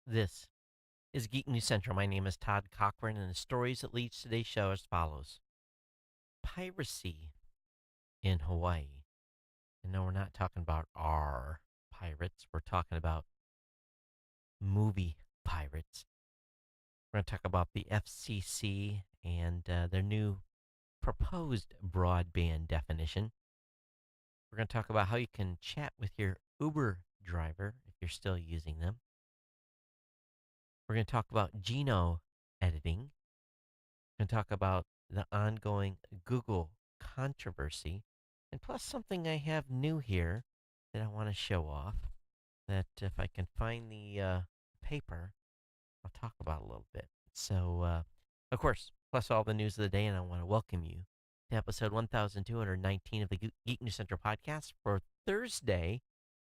This is Geek News Central. My name is Todd Cochran, and the stories that lead today's show as follows: Piracy in Hawaii. And no, we're not talking about our pirates. We're talking about movie pirates. We're going to talk about the FCC and their new proposed broadband definition. We're going to talk about how you can chat with your Uber driver if you're still using them. We're going to talk about geno editing. We're going to talk about the ongoing Google controversy, and plus something I have new here that I want to show off. That if I can find the paper, I'll talk about a little bit. So, of course, plus all the news of the day, and I want to welcome you to episode 1219 of the Geek News Central podcast for Thursday,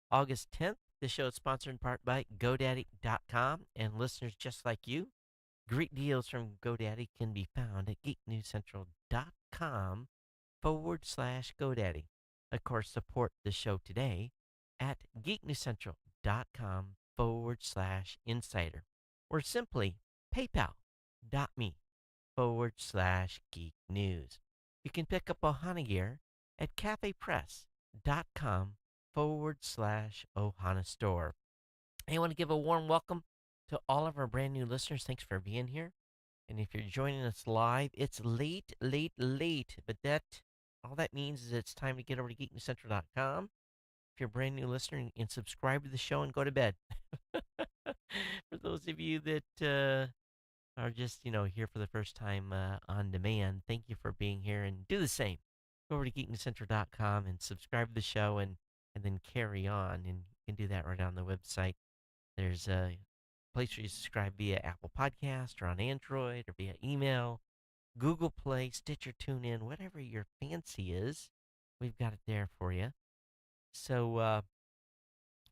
August 10th. This show is sponsored in part by GoDaddy.com, and listeners just like you. Great deals from GoDaddy can be found at geeknewscentral.com/GoDaddy. Of course, support the show today at geeknewscentral.com/insider, or simply paypal.me/geek news. You can pick up Ohana gear at cafepress.com/Ohana store. I want to give a warm welcome to all of our brand new listeners. Thanks for being here. And if you're joining us live, it's late, late, late. But all that means is it's time to get over to geeknewscentral.com. If you're a brand new listener, and subscribe to the show and go to bed. For those of you that are just here for the first time on demand, thank you for being here, and do the same. Go over to geeknewscentral.com and subscribe to the show, and then carry on. And you can do that right on the website. There's a place where you subscribe via Apple Podcast or on Android or via email, Google Play, Stitcher, TuneIn, whatever your fancy is. We've got it there for you. So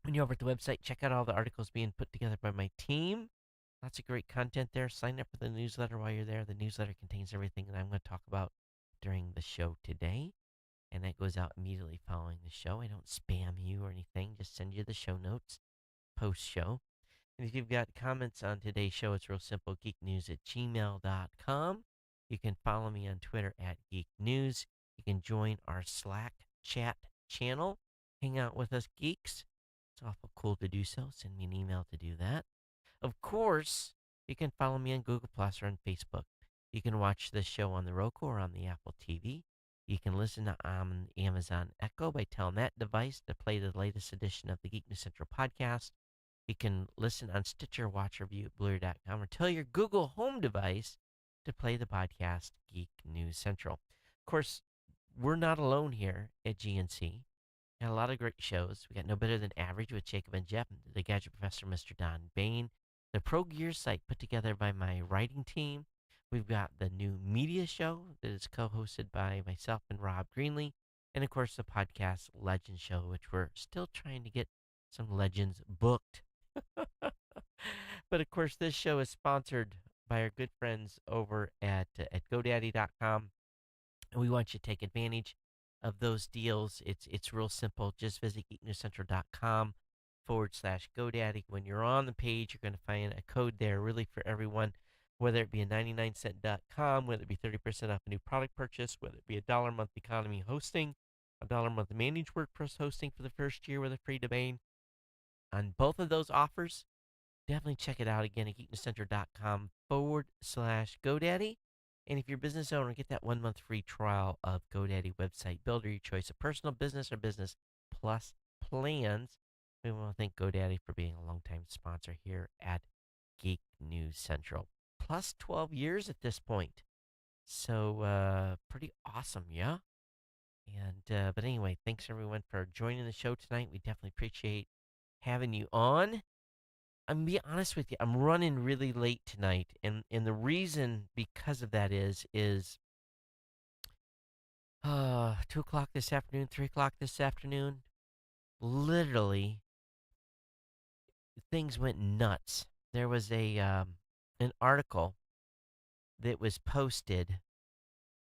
when you're over at the website, check out all the articles being put together by my team. Lots of great content there. Sign up for the newsletter while you're there. The newsletter contains everything that I'm going to talk about during the show today. And that goes out immediately following the show. I don't spam you or anything, just send you the show notes post show. And if you've got comments on today's show, it's real simple: geeknews@gmail.com. You can follow me on Twitter at geeknews. You can join our Slack chat channel. Hang out with us geeks. It's awful cool to do so. Send me an email to do that. Of course, you can follow me on Google Plus or on Facebook. You can watch this show on the Roku or on the Apple TV. You can listen to Amazon Echo by telling that device to play the latest edition of the Geek News Central podcast. You can listen on Stitcher, watch, or view at Blu-ray.com, or tell your Google Home device to play the podcast Geek News Central. Of course, we're not alone here at GNC. Got a lot of great shows. We got No Better Than Average with Jacob and Jeff, the Gadget Professor, Mr. Don Bain, the Pro Gear site put together by my writing team. We've got the new media show that is co-hosted by myself and Rob Greenlee, and of course the podcast Legend Show, which we're still trying to get some legends booked. But of course, this show is sponsored by our good friends over at GoDaddy.com, and we want you to take advantage of those deals. It's real simple. Just visit geeknewscentral.com/GoDaddy. When you're on the page, you're going to find a code there, really for everyone, whether it be a 99cent.com, whether it be 30% off a new product purchase, whether it be a $1 a month economy hosting, a $1 a month managed WordPress hosting for the first year with a free domain. On both of those offers, definitely check it out again at geeknewscentral.com/GoDaddy. And if you're a business owner, get that 1 month free trial of GoDaddy website builder, your choice of personal, business, or business plus plans. We want to thank GoDaddy for being a longtime sponsor here at Geek News Central. Plus 12 years at this point. So, pretty awesome, yeah? But anyway, thanks everyone for joining the show tonight. We definitely appreciate having you on. I'm gonna be honest with you, I'm running really late tonight, and the reason because of that is 2 o'clock this afternoon, 3 o'clock this afternoon. Literally, things went nuts. There was an article that was posted,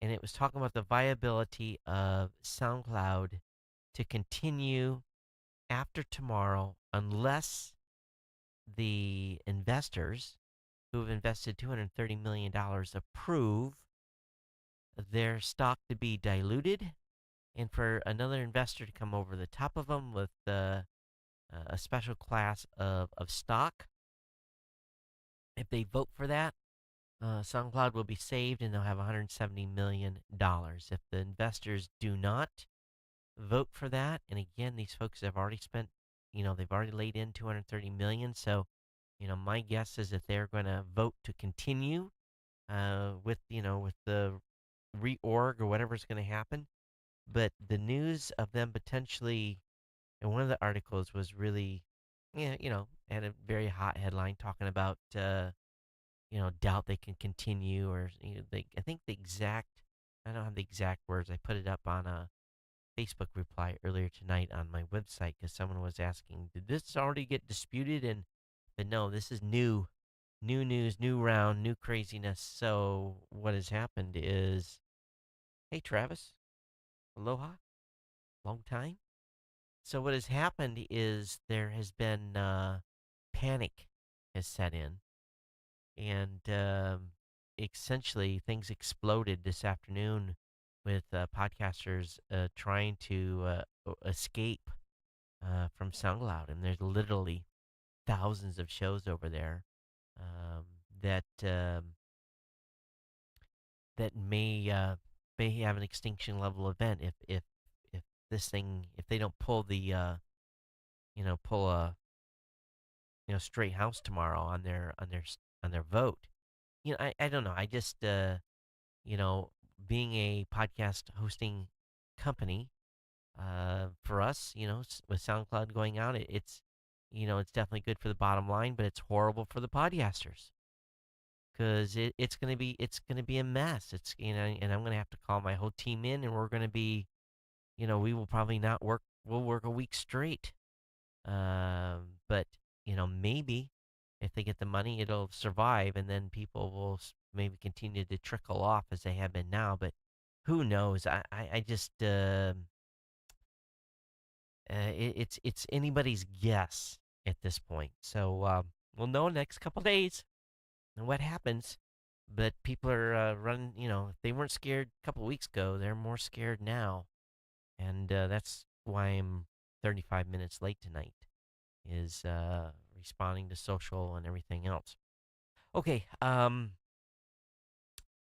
and it was talking about the viability of SoundCloud to continue after tomorrow unless the investors who have invested $230 million approve their stock to be diluted and for another investor to come over the top of them with a special class of stock. If they vote for that, SoundCloud will be saved and they'll have $170 million. If the investors do not vote for that, and again, these folks have already spent, they've already laid in 230 million. So, my guess is that they're going to vote to continue with the reorg or whatever's going to happen. But the news of them potentially, and one of the articles was really, yeah, had a very hot headline talking about, doubt they can continue, or I think I don't have the exact words. I put it up on a Facebook reply earlier tonight on my website because someone was asking, did this already get disputed? But no, this is new news, new round, new craziness. So what has happened is, hey Travis, aloha, long time. So what has happened is there has been panic has set in, and essentially things exploded this afternoon with podcasters trying to escape from SoundCloud, and there's literally thousands of shows over there um, that that may have an extinction level event if this thing if they don't pull the pull a straight house tomorrow on their vote. I don't know. I just you know being a podcast hosting company, for us, with SoundCloud going out, it's definitely good for the bottom line, but it's horrible for the podcasters because it's gonna be a mess. And I'm gonna have to call my whole team in, and we're gonna be, we will probably not work. We'll work a week straight. But maybe if they get the money, it'll survive, and then people will maybe continue to trickle off as they have been now. But who knows? I just it's anybody's guess at this point. So we'll know next couple days what happens. But people are running. If they weren't scared a couple weeks ago, they're more scared now, and that's why I'm 35 minutes late tonight. Is responding to social and everything else. Okay.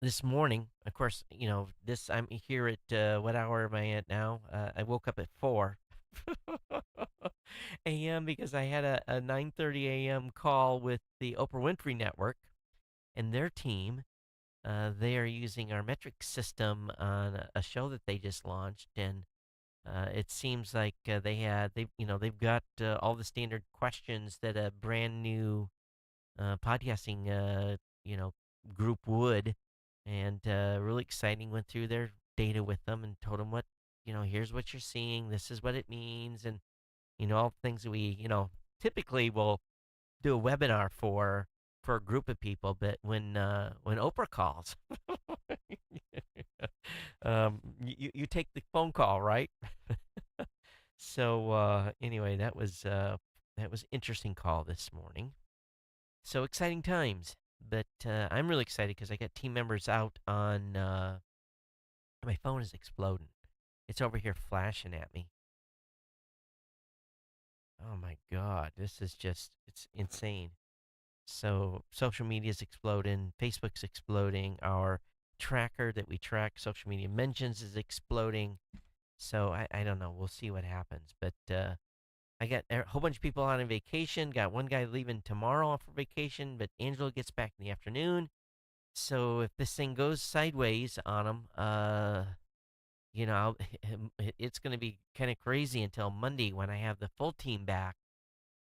This morning, of course, this I'm here at what hour am I at now? I woke up at 4 a.m. because I had a 9:30 a.m. call with the Oprah Winfrey Network and their team. They are using our metric system on a show that they just launched, and it seems like they've got all the standard questions that a brand new podcasting group would, and really exciting. Went through their data with them and told them what here's what you're seeing. This is what it means, and all the things that we typically will do a webinar for a group of people. But when Oprah calls, you take the phone call, right? So anyway, that was interesting call this morning. So exciting times. But I'm really excited because I got team members out on. My phone is exploding. It's over here flashing at me. Oh my God, this is it's insane. So social media is exploding. Facebook's exploding. Our tracker that we track social media mentions is exploding. So I don't know. We'll see what happens. But I got a whole bunch of people on vacation. Got one guy leaving tomorrow for vacation, but Angela gets back in the afternoon. So if this thing goes sideways on him, it's going to be kind of crazy until Monday when I have the full team back.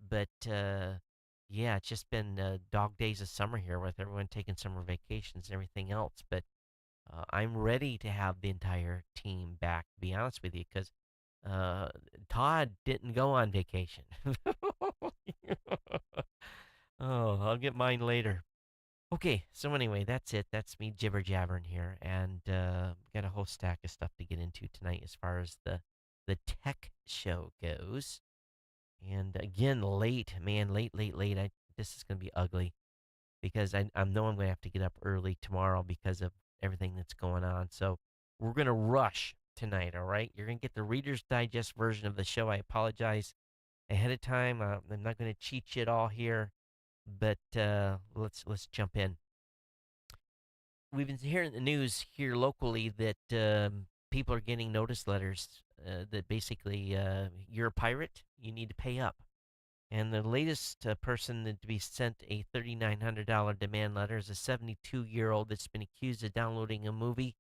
But yeah, it's just been dog days of summer here with everyone taking summer vacations and everything else. But I'm ready to have the entire team back, to be honest with you, because uh, Todd didn't go on vacation. Oh, I'll get mine later. Okay, so anyway, that's it. That's me jibber jabbering here, and got a whole stack of stuff to get into tonight as far as the tech show goes. And again, late, man, late. I this is going to be ugly because I know I'm going to have to get up early tomorrow because of everything that's going on. So we're going to rush tonight, all right? You're going to get the Reader's Digest version of the show. I apologize ahead of time. I'm not going to cheat you at all here, but let's jump in. We've been hearing the news here locally that people are getting notice letters that basically you're a pirate, you need to pay up. And the latest person to be sent a $3,900 demand letter is a 72-year-old that's been accused of downloading a movie,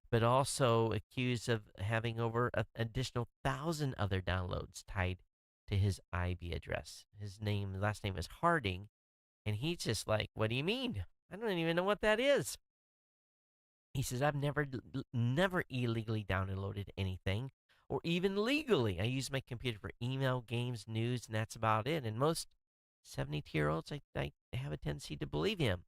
but also accused of having over an additional 1,000 other downloads tied to his IP address. Last name is Harding, and he's just like, "What do you mean? I don't even know what that is." He says, "I've never illegally downloaded anything, or even legally. I use my computer for email, games, news, and that's about it." And most 72-year-olds, I have a tendency to believe him.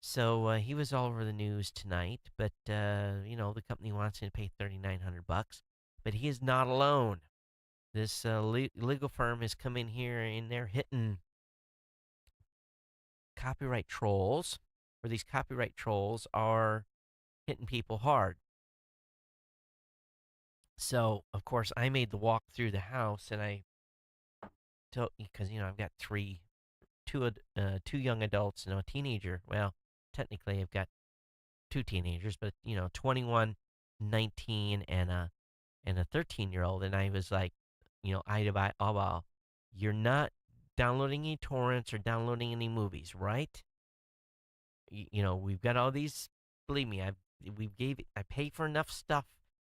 So he was all over the news tonight. But the company wants him to pay $3,900. But he is not alone. This legal firm has come in here and they're hitting copyright trolls, where these copyright trolls are hitting people hard. So, of course, I made the walk through the house, and I told because I've got two young adults and a teenager. Well, technically, I've got two teenagers, but 21, 19, and a 13-year-old. And I was like, eye to eye, oh wow, you're not downloading any torrents or downloading any movies, right? We've got all these. Believe me, I pay for enough stuff.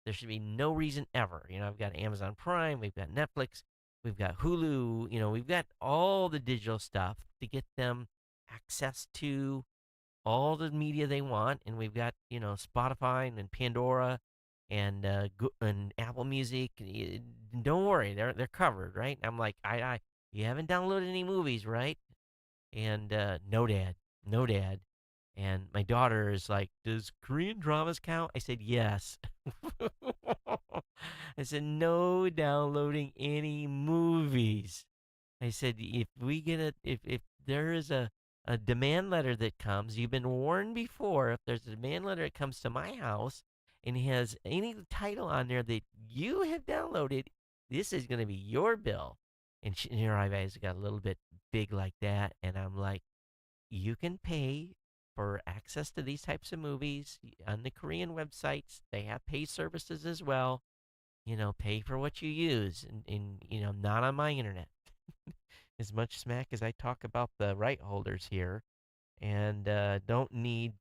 There should be no reason ever. I've got Amazon Prime, we've got Netflix, we've got Hulu. We've got all the digital stuff to get them access to all the media they want, and we've got Spotify and Pandora and Apple Music. Don't worry, they're covered, right? I'm like, I you haven't downloaded any movies, right? And no, dad, no, dad. And my daughter is like, "Does Korean dramas count?" I said, "Yes." I said, "No downloading any movies." I said, if there is a demand letter that comes, you've been warned before. If there's a demand letter that comes to my house and has any title on there that you have downloaded, this is going to be your bill." And her eyes got a little bit big like that. And I'm like, "You can pay for access to these types of movies on the Korean websites. They have pay services as well. Pay for what you use, and not on my internet." As much smack as I talk about the right holders here, and don't need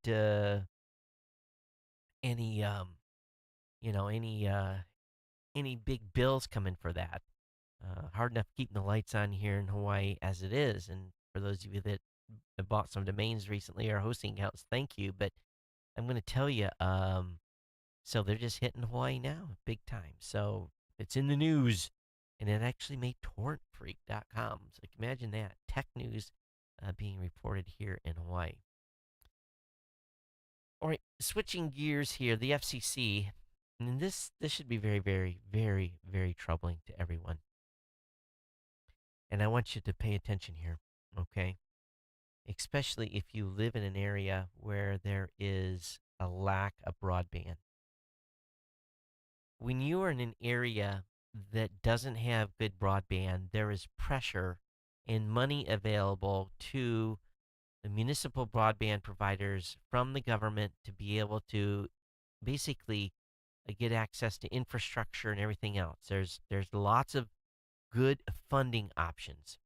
any you know any big bills coming for that. Hard enough keeping the lights on here in Hawaii as it is. And for those of you that have bought some domains recently or hosting accounts, thank you. But I'm going to tell you, so they're just hitting Hawaii now, big time. So it's in the news, and it actually made torrentfreak.com. So imagine that tech news being reported here in Hawaii. All right, switching gears here, the FCC, and this should be very, very, very, very troubling to everyone. And I want you to pay attention here, okay? Especially if you live in an area where there is a lack of broadband. When you are in an area that doesn't have good broadband, there is pressure and money available to the municipal broadband providers from the government to be able to basically get access to infrastructure and everything else. There's lots of good funding options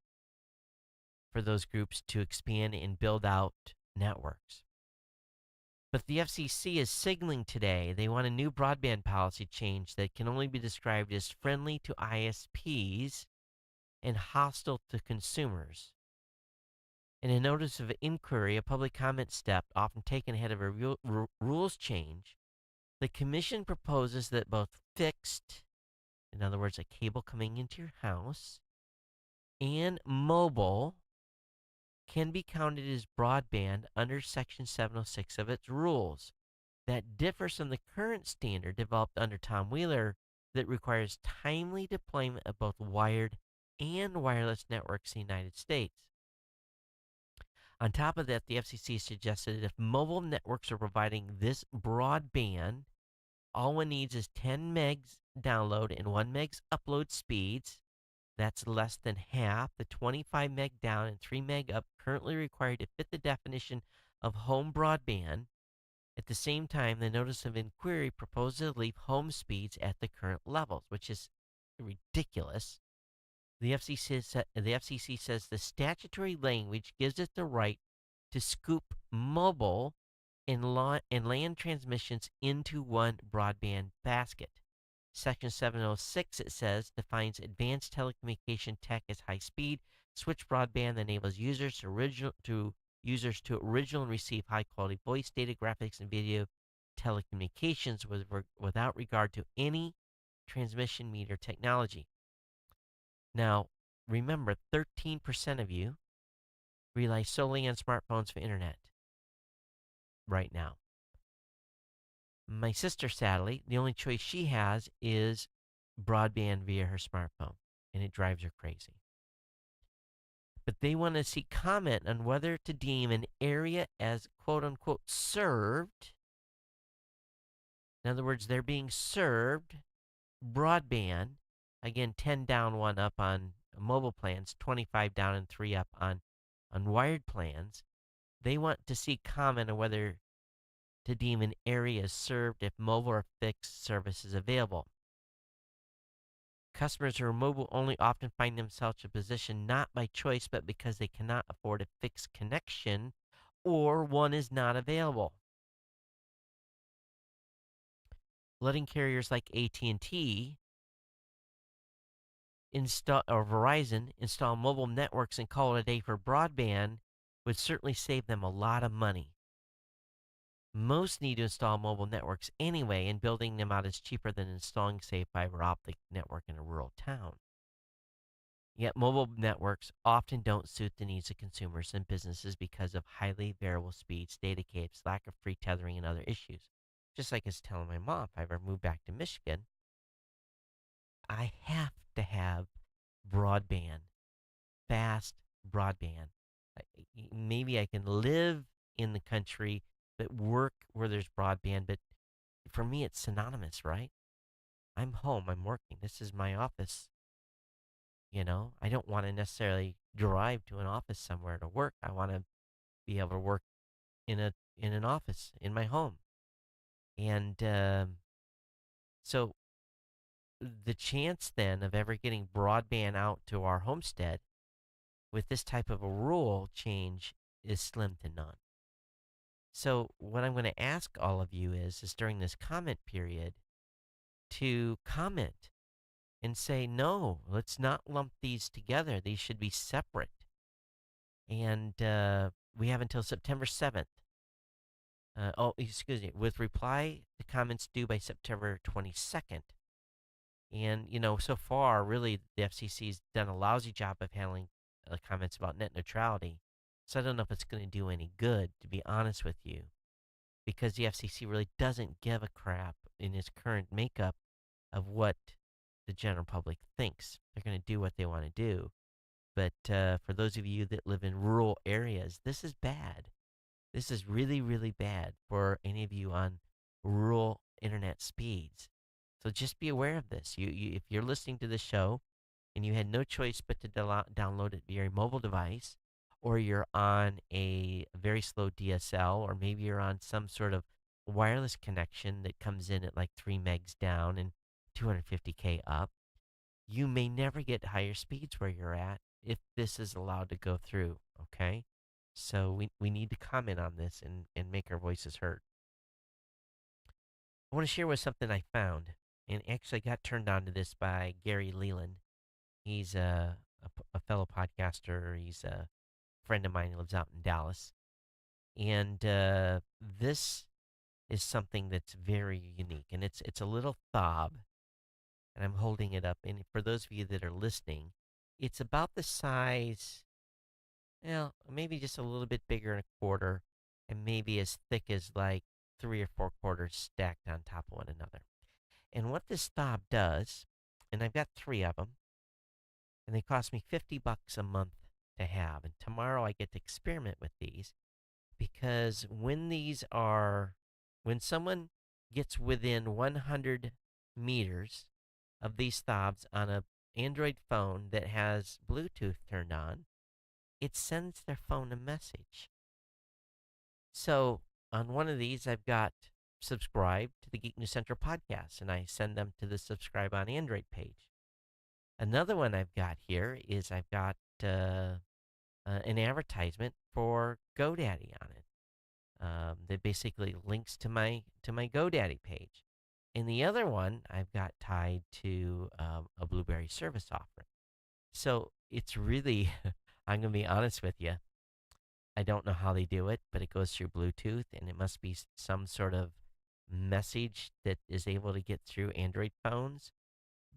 for those groups to expand and build out networks. But the FCC is signaling today they want a new broadband policy change that can only be described as friendly to ISPs and hostile to consumers. In a notice of inquiry, a public comment step often taken ahead of a rules change, the commission proposes that both fixed, in other words, a cable coming into your house, and mobile can be counted as broadband under Section 706 of its rules. That differs from the current standard developed under Tom Wheeler that requires timely deployment of both wired and wireless networks in the United States. On top of that, the FCC suggested that if mobile networks are providing this broadband, all one needs is 10 megs download and 1 megs upload speeds. That's less than half the 25 meg down and 3 meg up currently required to fit the definition of home broadband. At the same time, the notice of inquiry proposed to leave home speeds at the current levels, which is ridiculous. The FCC says the statutory language gives it the right to scoop mobile and land transmissions into one broadband basket. Section 706, it says, defines advanced telecommunication tech as high speed switch broadband that enables users to original and receive high quality voice, data, graphics, and video telecommunications without regard to any transmission meter technology. Now, remember, 13% of you rely solely on smartphones for internet right now. My sister, sadly, the only choice she has is broadband via her smartphone, and it drives her crazy. But they want to see comment on whether to deem an area as quote unquote served. In other words, they're being served broadband. Again, 10 down, 1 up on mobile plans, 25 down and 3 up on wired plans. They want to see comment on whether to deem an area as served if mobile or fixed service is available. Customers who are mobile only often find themselves in a position not by choice but because they cannot afford a fixed connection or one is not available. Letting carriers like AT&T or Verizon install mobile networks and call it a day for broadband would certainly save them a lot of money. Most need to install mobile networks anyway, and building them out is cheaper than installing, say, a fiber optic network in a rural town. Yet mobile networks often don't suit the needs of consumers and businesses because of highly variable speeds, data capes, lack of free tethering, and other issues. Just like I was telling my mom, if I ever move back to Michigan, I have to have broadband, fast broadband. Maybe I can live in the country but work where there's broadband, but for me it's synonymous, right? I'm home, I'm working. This is my office. I don't want to necessarily drive to an office somewhere to work. I want to be able to work in an office in my home. And so the chance then of ever getting broadband out to our homestead with this type of a rule change is slim to none. So what I'm going to ask all of you is during this comment period to comment and say, no, let's not lump these together. These should be separate. And we have until September 7th. Excuse me, with reply to comments due by September 22nd. And, so far, really, the FCC's done a lousy job of handling comments about net neutrality. So I don't know if it's going to do any good, to be honest with you, because the FCC really doesn't give a crap in its current makeup of what the general public thinks. They're going to do what they want to do. But for those of you that live in rural areas, this is bad. This is really, really bad for any of you on rural internet speeds. So just be aware of this. If you're listening to the show and you had no choice but to download it via a mobile device, or you're on a very slow DSL, or maybe you're on some sort of wireless connection that comes in at like 3 megs down and 250K up, you may never get higher speeds where you're at if this is allowed to go through, okay? So we need to comment on this and make our voices heard. I want to share with something I found, and actually got turned on to this by Gary Leland. He's a fellow podcaster. He's a friend of mine who lives out in Dallas. And this is something that's very unique, and it's a little fob, and I'm holding it up. And for those of you that are listening, it's about the size, maybe just a little bit bigger than a quarter, and maybe as thick as like 3 or 4 quarters stacked on top of one another. And what this fob does, and I've got 3 of them, and they cost me $50 a month to have. And tomorrow I get to experiment with these because when someone gets within 100 meters of these fobs on a Android phone that has Bluetooth turned on, it sends their phone a message. So on one of these, I've got subscribe to the Geek News Central podcast, and I send them to the subscribe on Android page. Another one I've got here is I've got an advertisement for GoDaddy on it. That basically links to my GoDaddy page. And the other one I've got tied to a Blueberry service offering. So it's really, I'm going to be honest with you. I don't know how they do it, but it goes through Bluetooth, and it must be some sort of message that is able to get through Android phones.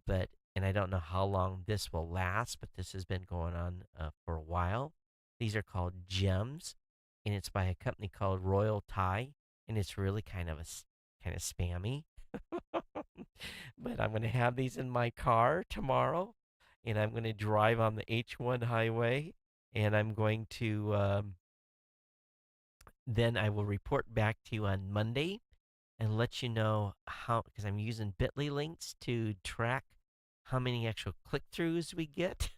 But and I don't know how long this will last, but this has been going on for a while. These are called Gems, and it's by a company called Royal Thai, and it's really kind of spammy. But I'm going to have these in my car tomorrow, and I'm going to drive on the H1 highway, and I'm going to then I will report back to you on Monday and let you know how, because I'm using Bitly links to track how many actual click throughs we get.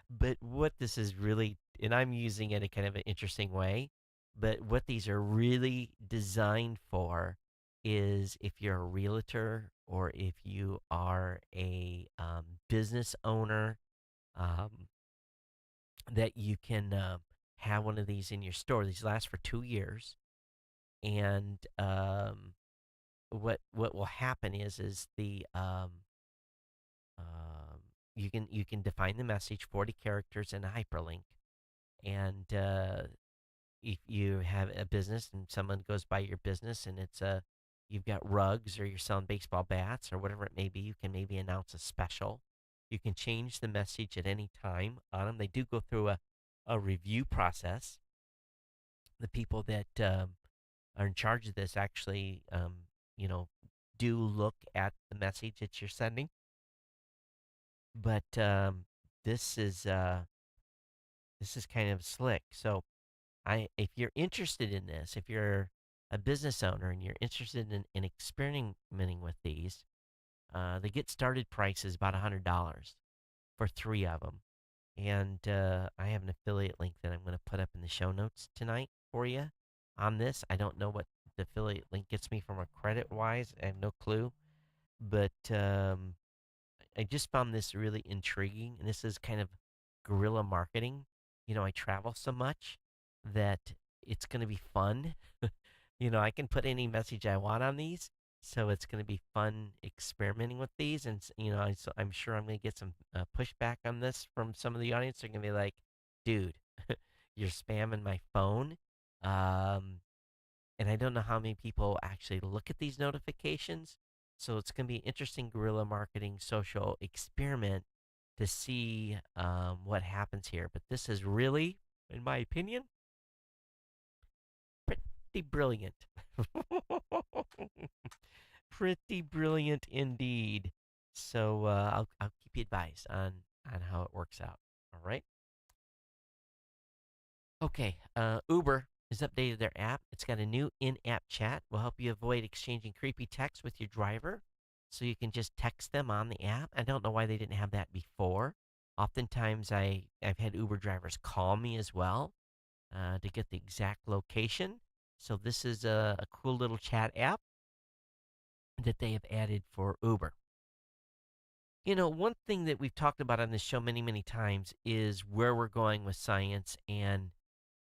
But what this is really, and I'm using it in kind of an interesting way, but what these are really designed for is if you're a realtor or if you are a business owner, um, that you can have one of these in your store. These last for 2 years, and what will happen is the you can define the message 40 characters and a hyperlink, and if you have a business and someone goes by your business and it's a you've got rugs or you're selling baseball bats or whatever it may be, you can maybe announce a special. You can change the message at any time on them. They do go through a review process. The people that are in charge of this actually, you know, do look at the message that you're sending. But this is uh, this is kind of slick. So if you're interested in this, if you're a business owner and you're interested in experimenting with these, the get started price is about $100 for 3 of them. And I have an affiliate link that I'm going to put up in the show notes tonight for you on this. I don't know what the affiliate link gets me from a credit wise. I have no clue. But I just found this really intriguing. And this is kind of guerrilla marketing. I travel so much that it's going to be fun. I can put any message I want on these. So it's going to be fun experimenting with these. And, so I'm sure I'm going to get some pushback on this from some of the audience. They're going to be like, dude, you're spamming my phone. Um, and I don't know how many people actually look at these notifications. So it's going to be an interesting guerrilla marketing social experiment to see what happens here. But this is really, in my opinion, pretty brilliant. Pretty brilliant indeed. So I'll keep you advised on how it works out. All right. Okay. Uber has updated their app. It's got a new in-app chat. Will help you avoid exchanging creepy texts with your driver, so you can just text them on the app. I don't know why they didn't have that before. Oftentimes, I've had Uber drivers call me as well to get the exact location. So this is a cool little chat app that they have added for Uber. One thing that we've talked about on this show many, many times is where we're going with science and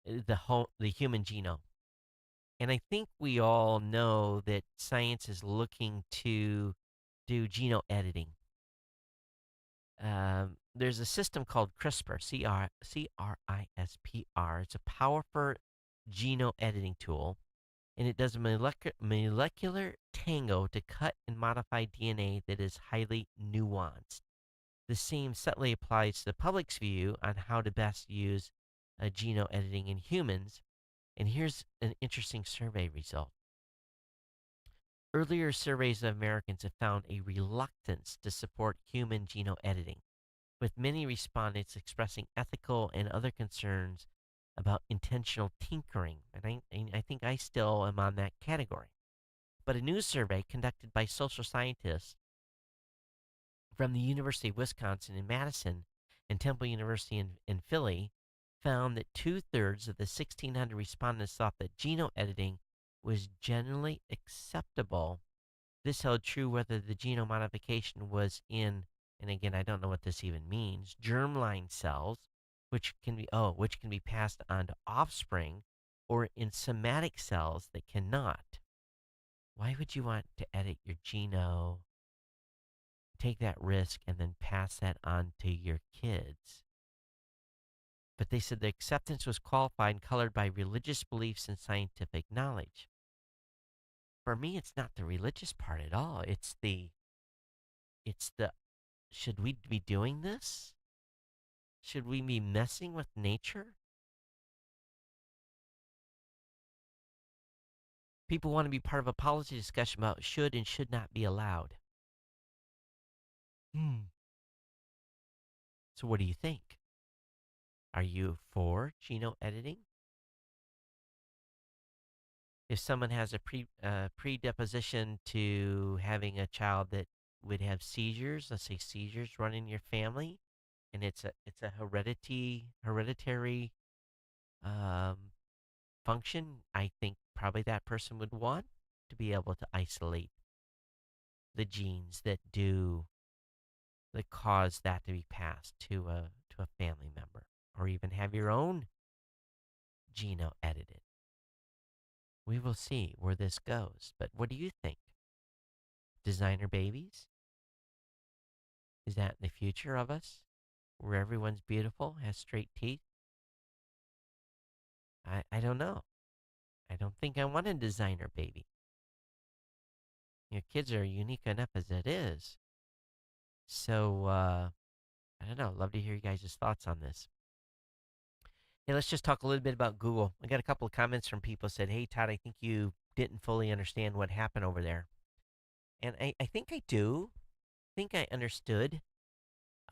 the human genome. And I think we all know that science is looking to do genome editing. There's a system called CRISPR, CRISPR. It's a powerful genome editing tool, and it does molecular tango to cut and modify DNA that is highly nuanced. The same subtly applies to the public's view on how to best use genome editing in humans. And here's an interesting survey result. Earlier surveys of Americans have found a reluctance to support human genome editing, with many respondents expressing ethical and other concerns about intentional tinkering. And I think I still am on that category. But a new survey conducted by social scientists from the University of Wisconsin in Madison and Temple University in Philly found that two-thirds of the 1,600 respondents thought that genome editing was generally acceptable. This held true whether the genome modification was in, and again, I don't know what this even means, germline cells, which can be passed on to offspring, or in somatic cells that cannot. Why would you want to edit your genome, take that risk, and then pass that on to your kids? But they said the acceptance was qualified and colored by religious beliefs and scientific knowledge. For me, it's not the religious part at all. It's the should we be doing this? Should we be messing with nature? People want to be part of a policy discussion about should and should not be allowed. Hmm. So what do you think? Are you for genome editing? If someone has a predisposition to having a child that would have seizures, let's say seizures run in your family, and it's a hereditary um, function, I think probably that person would want to be able to isolate the genes that cause that to be passed to a family member, or even have your own genome edited. We will see where this goes. But what do you think? Designer babies? Is that the future of us? Where everyone's beautiful, has straight teeth? I don't know. I don't think I want a designer baby. Your kids are unique enough as it is. So, I don't know. Love to hear you guys' thoughts on this. Hey, let's just talk a little bit about Google. I got a couple of comments from people said, "Hey, Todd, I think you didn't fully understand what happened over there." And I think I do. I think I understood.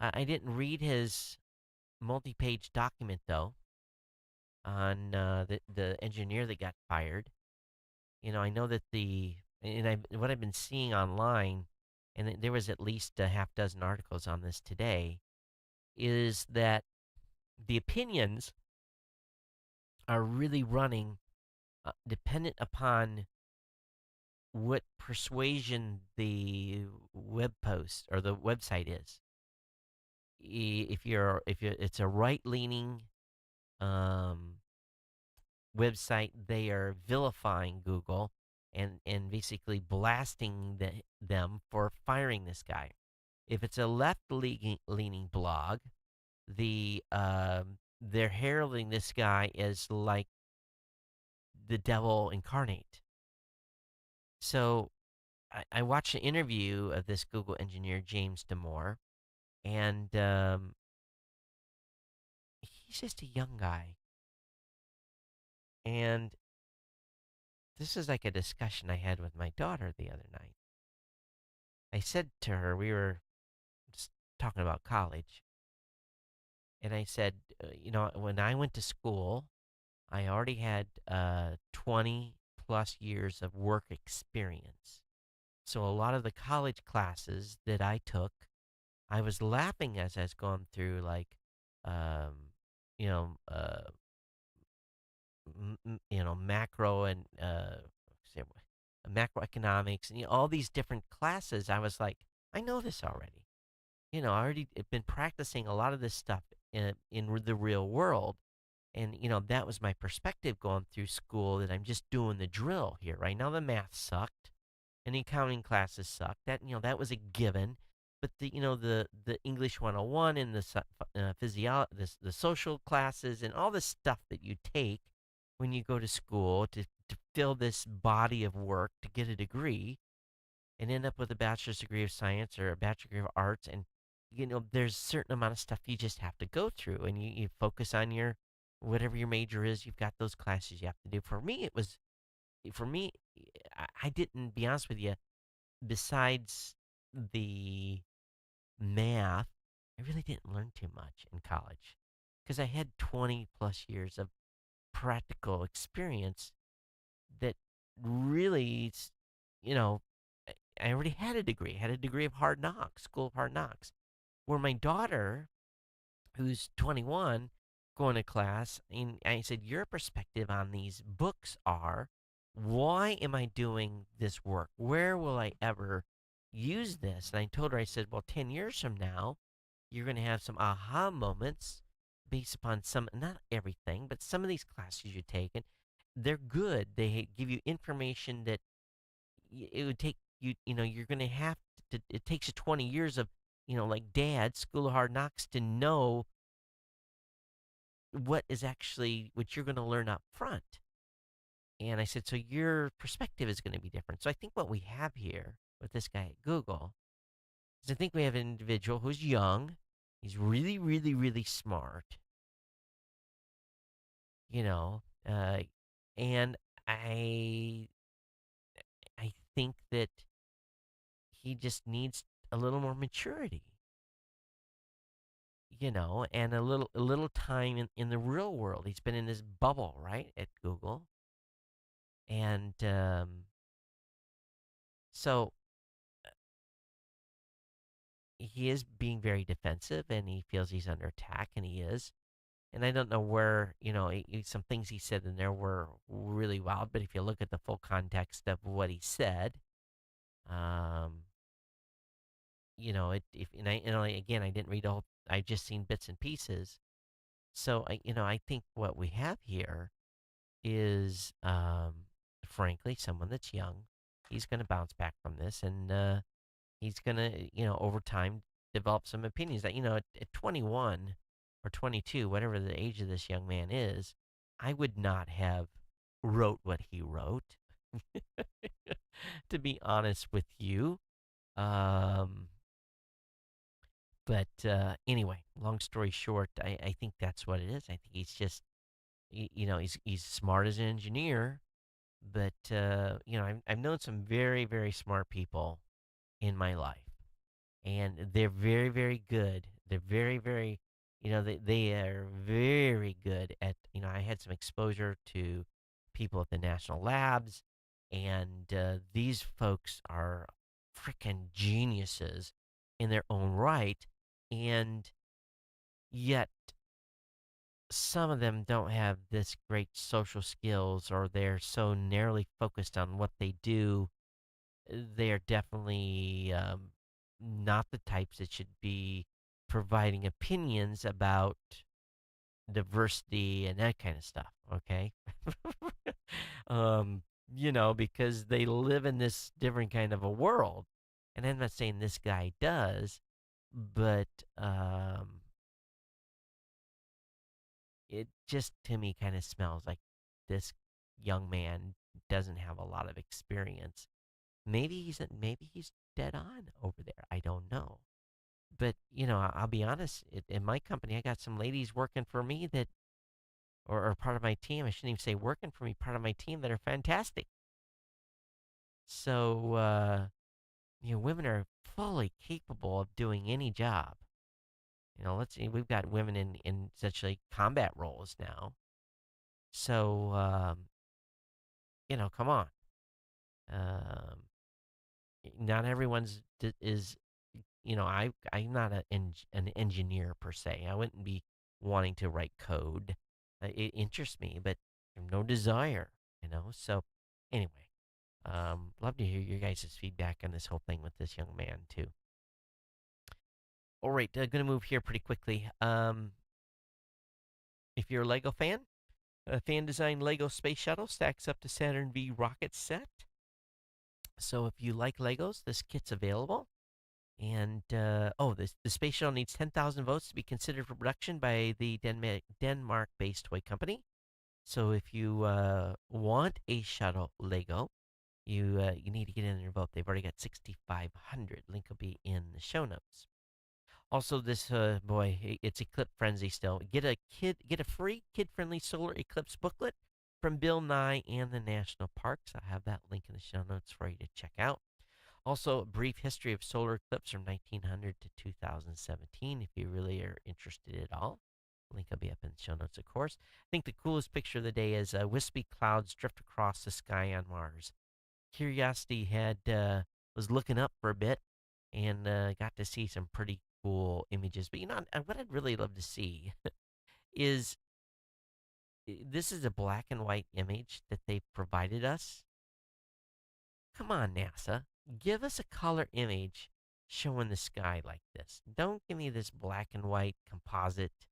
I didn't read his multi-page document, though, on the engineer that got fired. I know that what I've been seeing online, and there was at least a half dozen articles on this today, is that the opinions are really running dependent upon what persuasion the web post or the website is. If you're it's a right-leaning um, website, they are vilifying Google and basically blasting them for firing this guy. If it's a left-leaning blog, they're heralding this guy as like the devil incarnate. So I watched an interview of this Google engineer, James Damore, and he's just a young guy. And this is like a discussion I had with my daughter the other night. I said to her, we were just talking about college, and I said, when I went to school, I already had 20 plus years of work experience. So a lot of the college classes that I took, I was laughing as I was going through, like, um, you know, uh, macro and macroeconomics, and all these different classes. I was like, I know this already. I already been practicing a lot of this stuff in the real world, and that was my perspective going through school. That I'm just doing the drill here. Right now, the math sucked, and the accounting classes sucked. That was a given. But the English 101 and the social classes and all the stuff that you take when you go to school to fill this body of work to get a degree and end up with a bachelor's degree of science or a bachelor's degree of arts. And there's a certain amount of stuff you just have to go through, and you focus on your whatever your major is. You've got those classes you have to do. For me, I didn't, be honest with you, besides the math I really didn't learn too much in college because I had 20 plus years of practical experience that really, you know, I already had a degree, had a degree of hard knocks, school of hard knocks. Where my daughter, who's 21, going to class, and I said, your perspective on these books are, why am I doing this work? Where will I ever use this? And I told her, I said, well, 10 years from now, you're going to have some aha moments based upon some, not everything, but some of these classes you've taken. They're good. They give you information that it would take you, you're going to have to, it takes you 20 years of, like dad, School of Hard Knocks, to know what is actually what you're going to learn up front. And I said, so your perspective is going to be different. So I think what we have here with this guy at Google is I think we have an individual who's young. He's really, really, really smart, you know, and I, I think that he just needs a little more maturity, and a little time in the real world. He's been in this bubble, right, at Google, and so he is being very defensive, and he feels he's under attack, and he is. And I don't know where, some things he said in there were really wild, but if you look at the full context of what he said, um, and again, I didn't read all, I just seen bits and pieces. So I think what we have here is, frankly, someone that's young. He's going to bounce back from this, and he's going to, over time, develop some opinions that, at 21 or 22, whatever the age of this young man is, I would not have wrote what he wrote, to be honest with you. Um, but anyway, long story short, I think that's what it is. I think he's just, he's smart as an engineer, but I've known some very, very smart people in my life, and they're very, very good. They're very, very, they are very good at, I had some exposure to people at the national labs, and these folks are freaking geniuses in their own right, and yet some of them don't have this great social skills, or they're so narrowly focused on what they do. They are definitely not the types that should be providing opinions about diversity and that kind of stuff. Okay. um, because they live in this different kind of a world. And I'm not saying this guy does, but it just to me kind of smells like this young man doesn't have a lot of experience. Maybe he's dead on over there. I don't know. But I'll be honest. In my company, I got some ladies working for me that, or part of my team. I shouldn't even say working for me. Part of my team that are fantastic. So women are fully capable of doing any job. Let's see. We've got women in essentially combat roles now. So come on. Um, Not everyone's is I'm not an engineer per se. I wouldn't be wanting to write code. It interests me, but no desire. So anyway, love to hear your guys' feedback on this whole thing with this young man too. All right, gonna move here pretty quickly. If you're a Lego fan, a fan designed Lego space shuttle stacks up to Saturn V rocket set. So if you like Legos, this kit's available. And the space shuttle needs 10,000 votes to be considered for production by the Denmark-based toy company. So if you want a shuttle Lego, you need to get in there and vote. They've already got 6,500. Link will be in the show notes. Also, this boy, it's Eclipse Frenzy still. Get a free kid-friendly solar eclipse booklet from Bill Nye and the National Parks. I have that link in the show notes for you to check out. Also, a brief history of solar eclipse from 1900 to 2017, if you really are interested at all. Link will be up in the show notes, of course. I think the coolest picture of the day is wispy clouds drift across the sky on Mars. Curiosity had was looking up for a bit and got to see some pretty cool images. But what I'd really love to see is this is a black and white image that they provided us. Come on, NASA, give us a color image showing the sky like this. Don't give me this black and white composite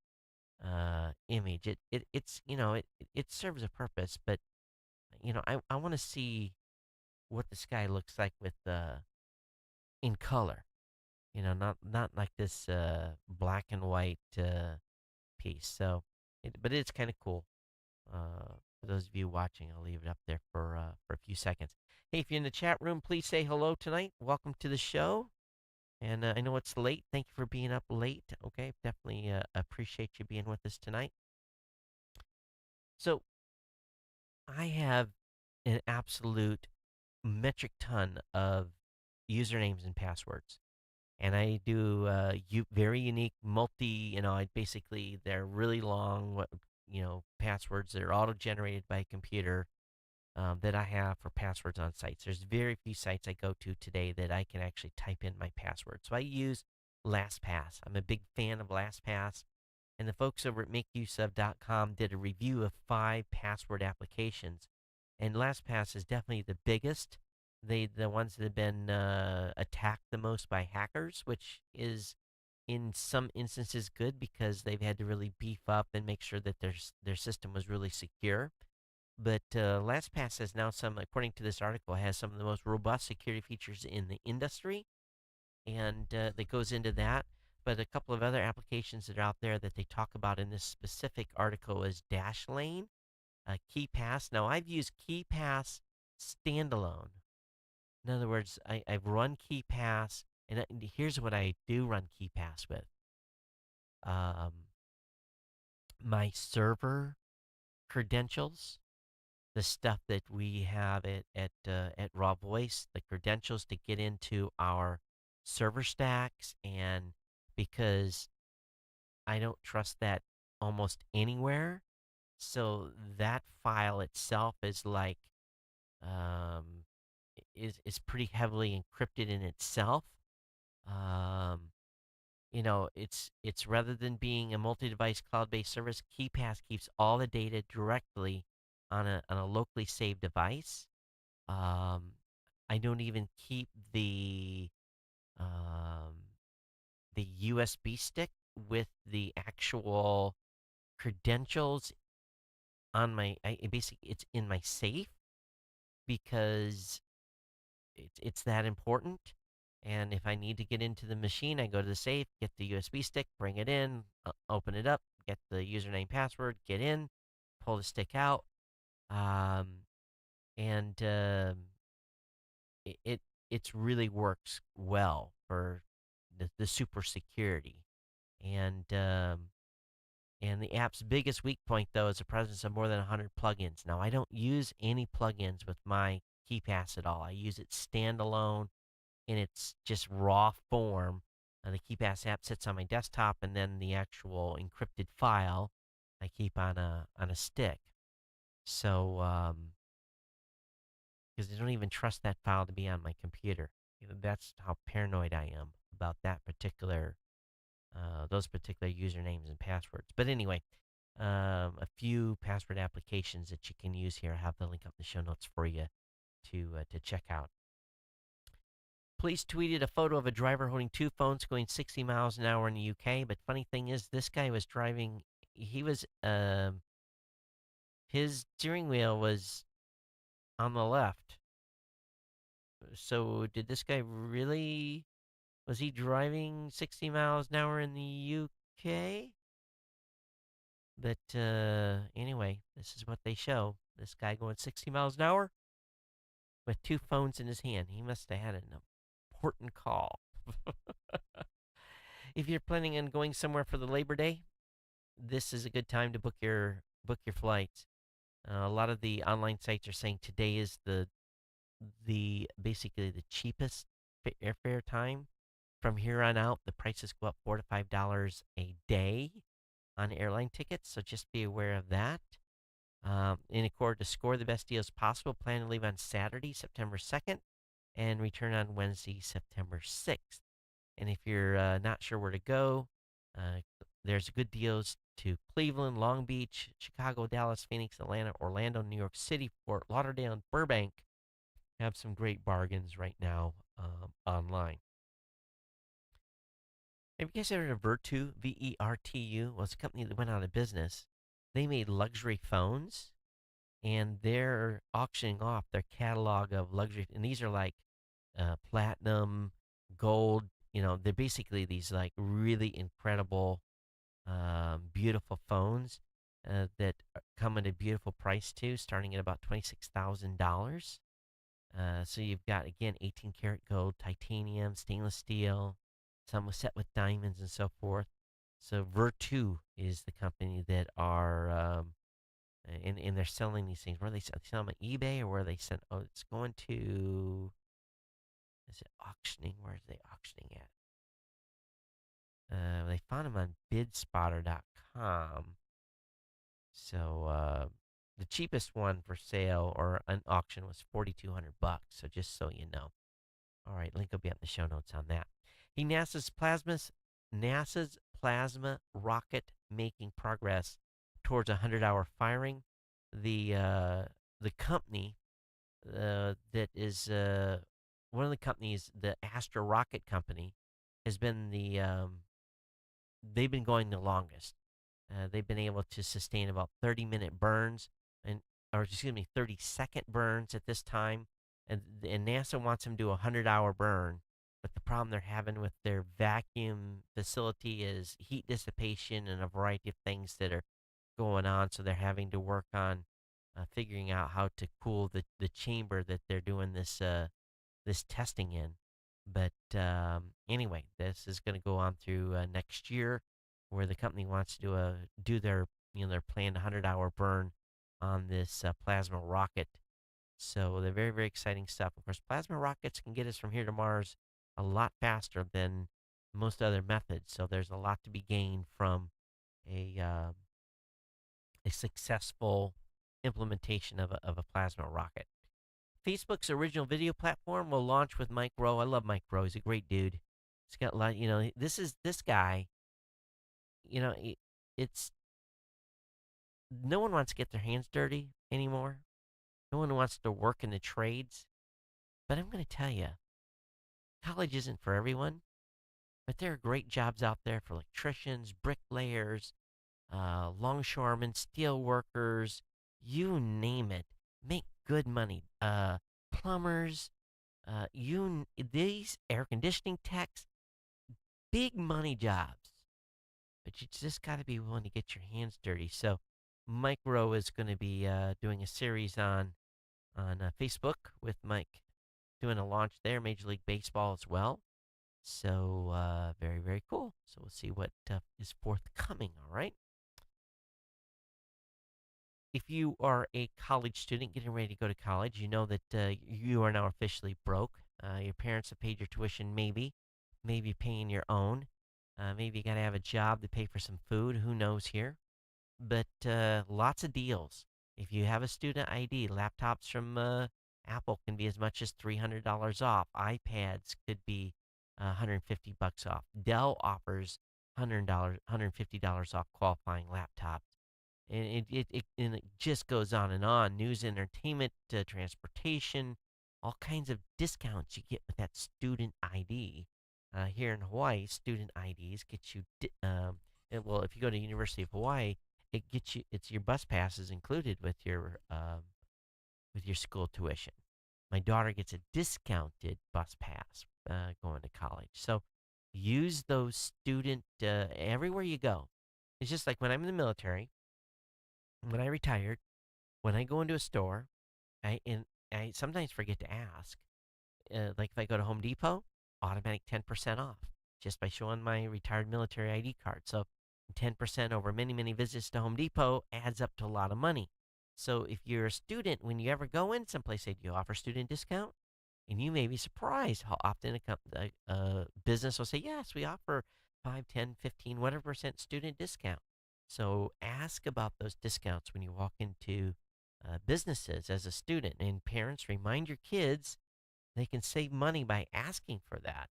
image. It serves a purpose, but I want to see what the sky looks like with in color. Not like this black and white piece. But it's kind of cool. For those of you watching, I'll leave it up there for a few seconds. Hey, if you're in the chat room, please say hello tonight. Welcome to the show. And I know it's late. Thank you for being up late. Okay, definitely appreciate you being with us tonight. So I have an absolute metric ton of usernames and passwords. And I do very unique multi, they're really long, passwords that are auto-generated by a computer that I have for passwords on sites. There's very few sites I go to today that I can actually type in my password. So I use LastPass. I'm a big fan of LastPass. And the folks over at makeuseof.com did a review of 5 password applications. And LastPass is definitely the biggest. The ones that have been attacked the most by hackers, which is in some instances good because they've had to really beef up and make sure that their system was really secure. But LastPass has now according to this article, has some of the most robust security features in the industry, and that goes into that. But a couple of other applications that are out there that they talk about in this specific article is Dashlane, KeyPass. Now, I've used KeyPass standalone. In other words, I've run KeyPass, and here's what I do run KeyPass with. My server credentials, the stuff that we have at Raw Voice, the credentials to get into our server stacks, and because I don't trust that almost anywhere, so that file itself is um, is pretty heavily encrypted in itself. Um, it's rather than being a multi-device cloud-based service, KeyPass keeps all the data directly on a locally saved device. Um, I don't even keep um, the USB stick with the actual credentials on basically it's in my safe because it's that important. And if I need to get into the machine, I go to the safe, get the USB stick, bring it in, open it up, get the username, password, get in, pull the stick out, um, and it really works well for the super security. And and the app's biggest weak point, though, is the presence of more than 100 plugins. Now, I don't use any plugins with my KeyPass at all. I use it standalone in its just raw form. The KeyPass app sits on my desktop, and then the actual encrypted file I keep on a stick. So, because I don't even trust that file to be on my computer. That's how paranoid I am about those particular usernames and passwords. But anyway, a few password applications that you can use here. I have the link up in the show notes for you to check out. Police tweeted a photo of a driver holding 2 phones going 60 miles an hour in the UK. But funny thing is, this guy was driving. His steering wheel was on the left. So did this guy really? Was he driving 60 miles an hour in the UK? But anyway, this is what they show. This guy going 60 miles an hour with 2 phones in his hand. He must have had an important call. If you're planning on going somewhere for the Labor Day, this is a good time to book your flights. A lot of the online sites are saying today is the basically the cheapest airfare time. From here on out, the prices go up $4 to $5 a day on airline tickets, so just be aware of that. In accord to score the best deals possible, plan to leave on Saturday, September 2nd, and return on Wednesday, September 6th. And if you're not sure where to go, uh, there's good deals to Cleveland, Long Beach, Chicago, Dallas, Phoenix, Atlanta, Orlando, New York City, Fort Lauderdale, and Burbank. Have some great bargains right now online. Have you guys ever heard of Vertu? Vertu was a company that went out of business. They made luxury phones, and they're auctioning off their catalog of luxury. And these are like platinum, gold. They're basically these like really incredible, beautiful phones that come at a beautiful price too, starting at about $26,000. So you've got again 18 karat gold, titanium, stainless steel, some set with diamonds and so forth. So Vertu is the company that are and they're selling these things. Where are they sell them on eBay, or where are they sent? Oh, it's going to, is it auctioning? Where are they auctioning at? They found them on bidspotter.com. So the cheapest one for sale or an auction was $4,200. So just so you know. All right, link will be on the show notes on that. NASA's plasma rocket making progress towards a 100-hour firing. The company that is one of the companies, the Astra Rocket Company, has been they've been going the longest. They've been able to sustain about 30-minute burns, or excuse me, 30-second burns at this time, and NASA wants them to do a 100-hour burn. But the problem they're having with their vacuum facility is heat dissipation and a variety of things that are going on. So they're having to work on figuring out how to cool the chamber that they're doing this testing in. But anyway, this is going to go on through next year, where the company wants to do their planned 100-hour burn on this plasma rocket. So they're very, very exciting stuff. Of course, plasma rockets can get us from here to Mars a lot faster than most other methods. So there's a lot to be gained from a successful implementation of a plasma rocket. Facebook's original video platform will launch with Mike Rowe. I love Mike Rowe. He's a great dude. He's got a lot. This guy. You know, it's no one wants to get their hands dirty anymore. No one wants to work in the trades. But I'm going to tell you, college isn't for everyone. But there are great jobs out there for electricians, bricklayers, longshoremen, steel workers, you name it. Make good money. Plumbers, these air conditioning techs, big money jobs. But you just got to be willing to get your hands dirty. So Mike Rowe is going to be doing a series on Facebook with Mike, doing a launch there, Major League Baseball as well. So very, very cool. So we'll see what is forthcoming. All right. If you are a college student getting ready to go to college, you know that you are now officially broke. Your parents have paid your tuition, maybe paying your own. Maybe you got to have a job to pay for some food. Who knows here? But lots of deals. If you have a student ID, laptops from Apple can be as much as $300 off. iPads could be $150 off. Dell offers $150 off qualifying laptops. And it just goes on and on. News, entertainment, transportation, all kinds of discounts you get with that student ID. Here in Hawaii, student IDs get you. Well, if you go to University of Hawaii, it gets you. It's your bus pass is included with your school tuition. My daughter gets a discounted bus pass going to college. So use those student everywhere you go. It's just like when I'm in the military. When I retired, when I go into a store, I sometimes forget to ask. Like if I go to Home Depot, automatic 10% off just by showing my retired military ID card. So 10% over many, many visits to Home Depot adds up to a lot of money. So if you're a student, when you ever go in someplace, say, do you offer student discount? And you may be surprised how often a business will say, yes, we offer 5, 10, 15, whatever percent student discount. So ask about those discounts when you walk into businesses as a student. And parents, remind your kids they can save money by asking for that.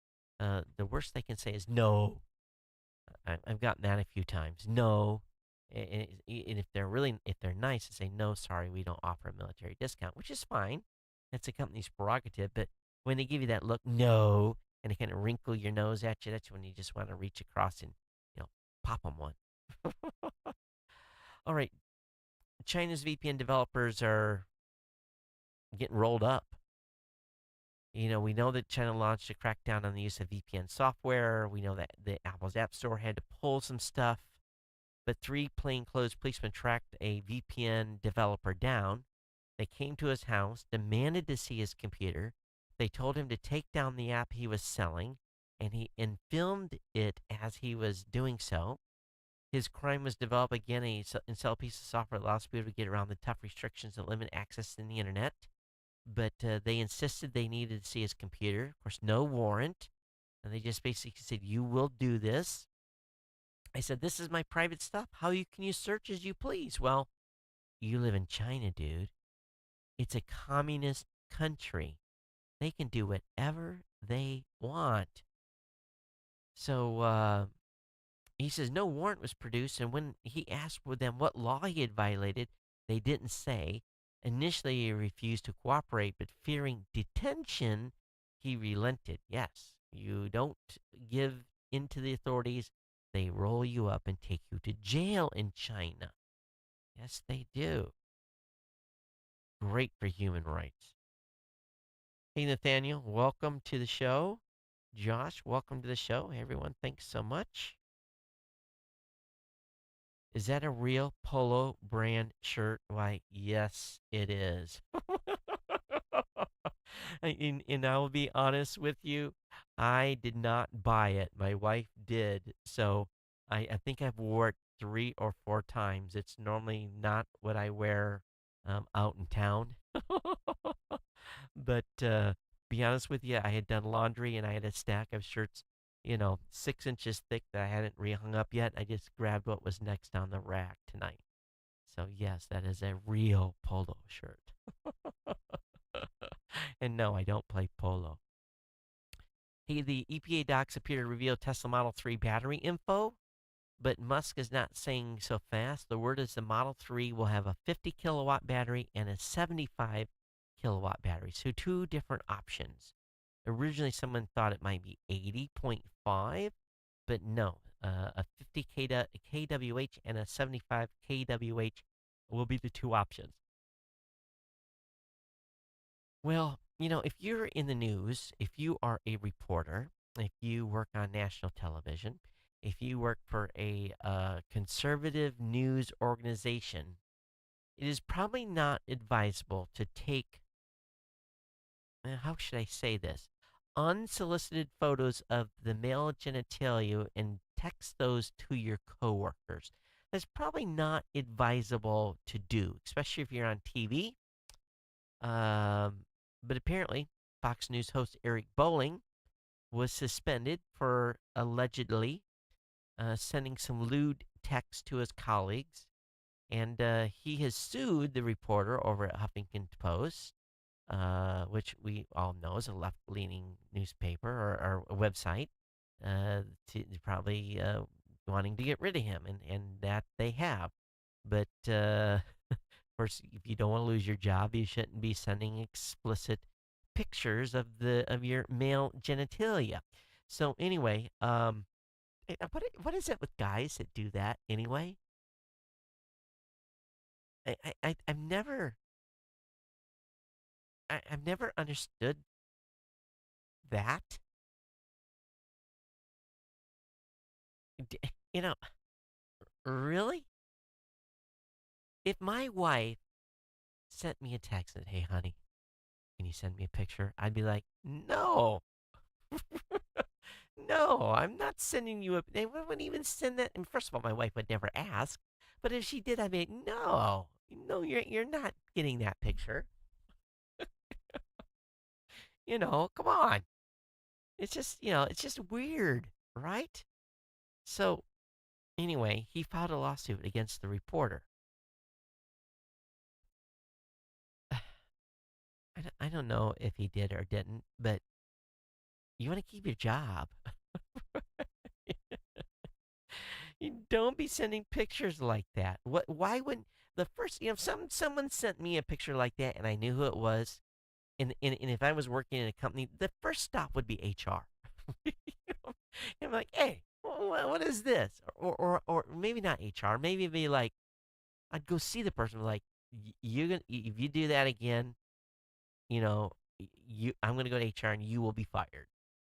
The worst they can say is no. I've gotten that a few times. No. And if they're nice and say, no, sorry, we don't offer a military discount, which is fine. That's a company's prerogative. But when they give you that look, no, and they kind of wrinkle your nose at you, that's when you just want to reach across and, pop them one. All right. China's VPN developers are getting rolled up. We know that China launched a crackdown on the use of VPN software. We know that the Apple's App Store had to pull some stuff. But 3 plainclothes policemen tracked a VPN developer down. They came to his house, demanded to see his computer. They told him to take down the app he was selling, and filmed it as he was doing so. His crime was develop again and sell a piece of software that allows people to get around the tough restrictions that limit access to the internet. But they insisted they needed to see his computer. Of course, no warrant. And they just basically said, you will do this. I said, this is my private stuff. Can you search as you please? Well, you live in China, dude. It's a communist country. They can do whatever they want. So he says no warrant was produced, and when he asked them what law he had violated, they didn't say. Initially, he refused to cooperate, but fearing detention, he relented. Yes, you don't give in to the authorities, they roll you up and take you to jail in China. Yes, they do. Great for human rights. Hey, Nathaniel, welcome to the show. Josh, welcome to the show. Hey, everyone, thanks so much. Is that a real Polo brand shirt? Why, yes, it is. And I will be honest with you, I did not buy it. My wife did. So I think I've wore it 3 or 4 times. It's normally not what I wear out in town. But be honest with you, I had done laundry and I had a stack of shirts, 6 inches thick that I hadn't rehung up yet. I just grabbed what was next on the rack tonight. So yes, that is a real polo shirt. And no, I don't play polo. Hey, the EPA docs appear to reveal Tesla Model 3 battery info, but Musk is not saying so fast. The word is the Model 3 will have a 50 kilowatt battery and a 75 kilowatt battery. So 2 different options. Originally, someone thought it might be 80.5, but no, a 50 kWh and a 75 kWh will be the 2 options. Well, if you're in the news, if you are a reporter, if you work on national television, if you work for a conservative news organization, it is probably not advisable to take, how should I say this, unsolicited photos of the male genitalia and text those to your coworkers. That's probably not advisable to do, especially if you're on TV. But apparently, Fox News host Eric Bolling was suspended for allegedly sending some lewd texts to his colleagues. And he has sued the reporter over at Huffington Post, which we all know is a left-leaning newspaper or a website, to probably wanting to get rid of him, and that they have. But of course, if you don't want to lose your job, you shouldn't be sending explicit pictures of your male genitalia. So anyway, what is it with guys that do that anyway? I've never understood that. D- You know, really? If my wife sent me a text and said, "Hey, honey, can you send me a picture?" I'd be like, "No, no, I'm not sending you a." They wouldn't even send that. And first of all, my wife would never ask. But if she did, I'd be like, "No, no, you're not getting that picture." Come on. It's just weird, right? So, anyway, he filed a lawsuit against the reporter. I don't know if he did or didn't, but you want to keep your job. You don't be sending pictures like that. Why wouldn't the first, someone sent me a picture like that and I knew who it was, and if I was working in a company, the first stop would be HR. I'm like, hey, what is this? Or maybe not HR. Maybe it'd be like, I'd go see the person. Like, you're gonna if you do that again, you know, I'm gonna go to HR and you will be fired.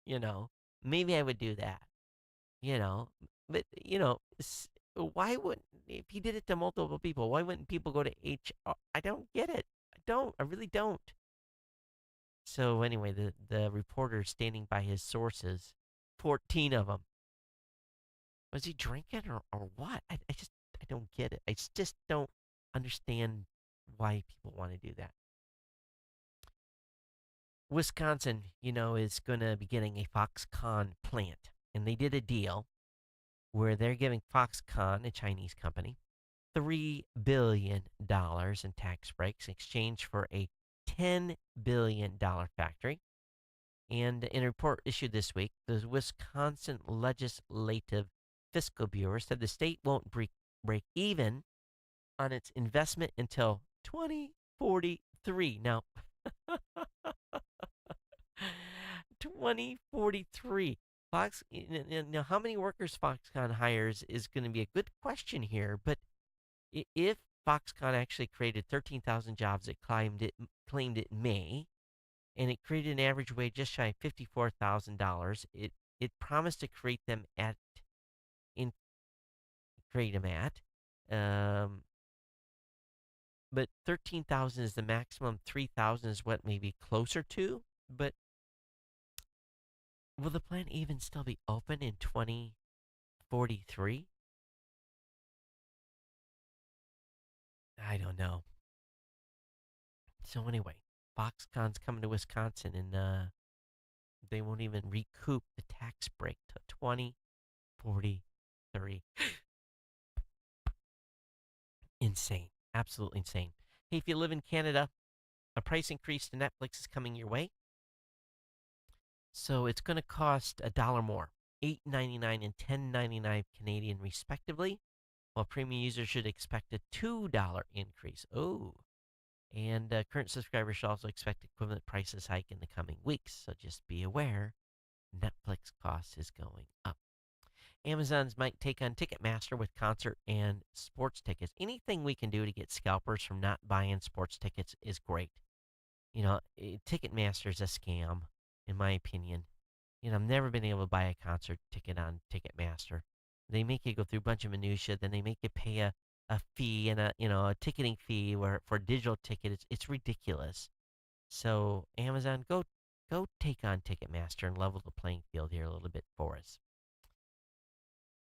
You know, maybe I would do that. You know, but why wouldn't if he did it to multiple people? Why wouldn't people go to HR? I don't get it. I don't. I really don't. So anyway, the reporter standing by his sources, 14 of them. Was he drinking or what? I don't get it. I just don't understand why people want to do that. Wisconsin, is going to be getting a Foxconn plant, and they did a deal where they're giving Foxconn, a Chinese company, $3 billion in tax breaks in exchange for a $10 billion factory. And in a report issued this week, the Wisconsin Legislative Fiscal Bureau said the state won't break even on its investment until 2043. Now, 2043. Now, how many workers Foxconn hires is going to be a good question here. But if Foxconn actually created 13,000 jobs, it claimed it may, and it created an average wage just shy of $54,000. It promised to in create them at, but 13,000 is the maximum. 3,000 is what may be closer to. But will the plant even still be open in 2043? I don't know. So anyway, Foxconn's coming to Wisconsin, and they won't even recoup the tax break till 2043. Insane. Absolutely insane. Hey, if you live in Canada, a price increase to Netflix is coming your way. So it's going to cost $1 more, $8.99 and $10.99 Canadian respectively, while premium users should expect a $2 increase. Oh, and current subscribers should also expect equivalent prices hike in the coming weeks. So just be aware, Netflix cost is going up. Amazon's might take on Ticketmaster with concert and sports tickets. Anything we can do to get scalpers from not buying sports tickets is great. Ticketmaster is a scam, in my opinion. I've never been able to buy a concert ticket on Ticketmaster. They make you go through a bunch of minutia, then they make you pay a fee and a ticketing fee where for a digital ticket it's ridiculous. So Amazon, go take on Ticketmaster and level the playing field here a little bit for us.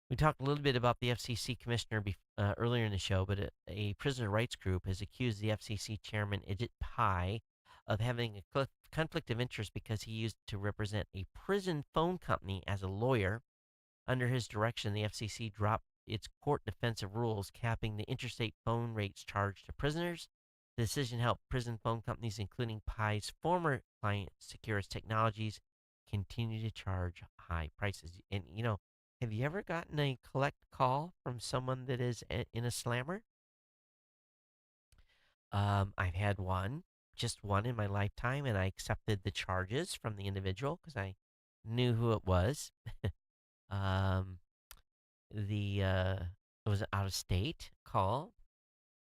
We talked a little bit about the FCC commissioner earlier in the show, but a prisoner rights group has accused the FCC chairman, Ajit Pai, of having a conflict of interest because he used to represent a prison phone company as a lawyer. Under his direction, the FCC dropped its court defensive rules capping the interstate phone rates charged to prisoners. The decision helped prison phone companies, including Pai's former client, Securus Technologies, continue to charge high prices. And, have you ever gotten a collect call from someone that is in a slammer? I've had one, just one in my lifetime, and I accepted the charges from the individual because I knew who it was. um, it was an out of state call.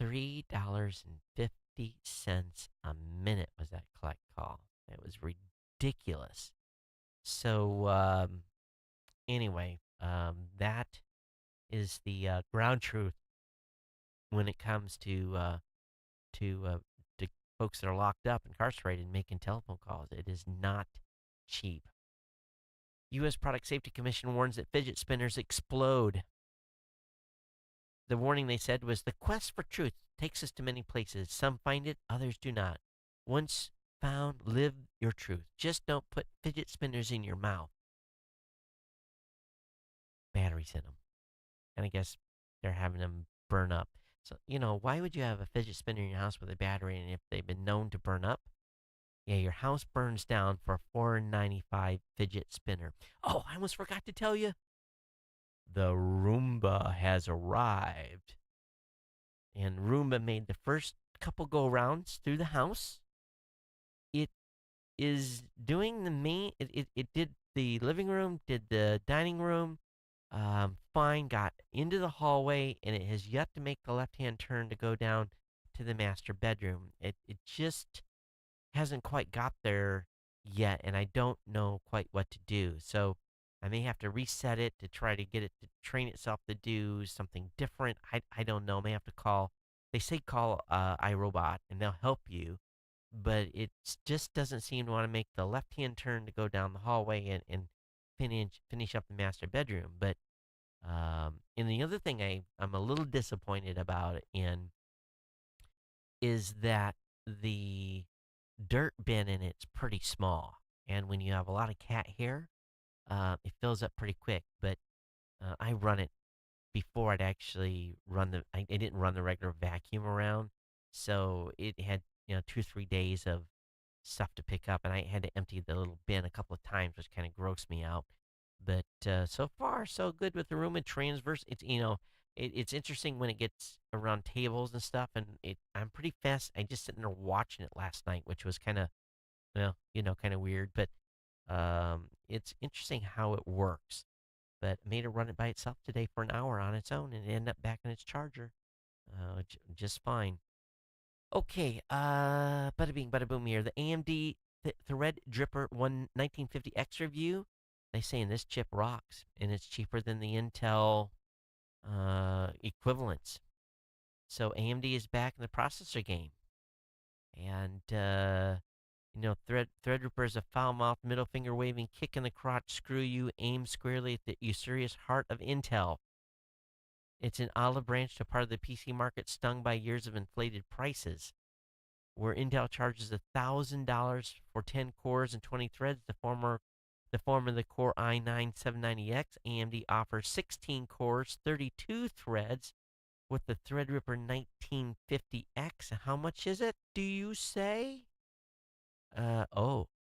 $3.50 a minute was that collect call. It was ridiculous. So anyway, that is the ground truth when it comes to folks that are locked up, incarcerated, making telephone calls. It is not cheap. U.S. Product Safety Commission warns that fidget spinners explode. The warning, they said, was the quest for truth takes us to many places. Some find it, others do not. Once found, live your truth. Just don't put fidget spinners in your mouth. Batteries in them. And I guess they're having them burn up. So, why would you have a fidget spinner in your house with a battery and if they've been known to burn up? Yeah, your house burns down for a $4.95 fidget spinner. Oh, I almost forgot to tell you. The Roomba has arrived. And Roomba made the first couple go rounds through the house. It is doing the main, it did the living room, did the dining room, fine, got into the hallway, and it has yet to make the left hand turn to go down to the master bedroom. It just hasn't quite got there yet, and I don't know quite what to do. So I may have to reset it to try to get it to train itself to do something different. I don't know. I may have to call. They say call iRobot, and they'll help you, but it just doesn't seem to want to make the left hand turn to go down the hallway and finish up the master bedroom. But and the other thing I'm a little disappointed about in is that the dirt bin in it's pretty small, and when you have a lot of cat hair, it fills up pretty quick. But I run it before I'd actually I didn't run the regular vacuum around, so it had 2 or 3 days of stuff to pick up, and I had to empty the little bin a couple of times, which kind of grossed me out. But so far, so good with the room and transverse. It's interesting when it gets around tables and stuff, and I'm pretty fast. I just sitting there watching it last night, which was kind of kind of weird. But it's interesting how it works. But I made it run it by itself today for an hour on its own, and it ended up back in its charger, just fine. Okay, bada bing, bada boom here. The AMD Threadripper 1950X review. They saying this chip rocks, and it's cheaper than the Intel equivalents. So AMD is back in the processor game, and Threadripper is a foul-mouthed, middle-finger waving, kick in the crotch, screw you, aimed squarely at the usurious heart of Intel. It's an olive branch to part of the PC market stung by years of inflated prices. Where Intel charges $1,000 for 10 cores and 20 threads, the form of the Core i9-790X, AMD offers 16 cores, 32 threads with the Threadripper 1950X. How much is it, do you say?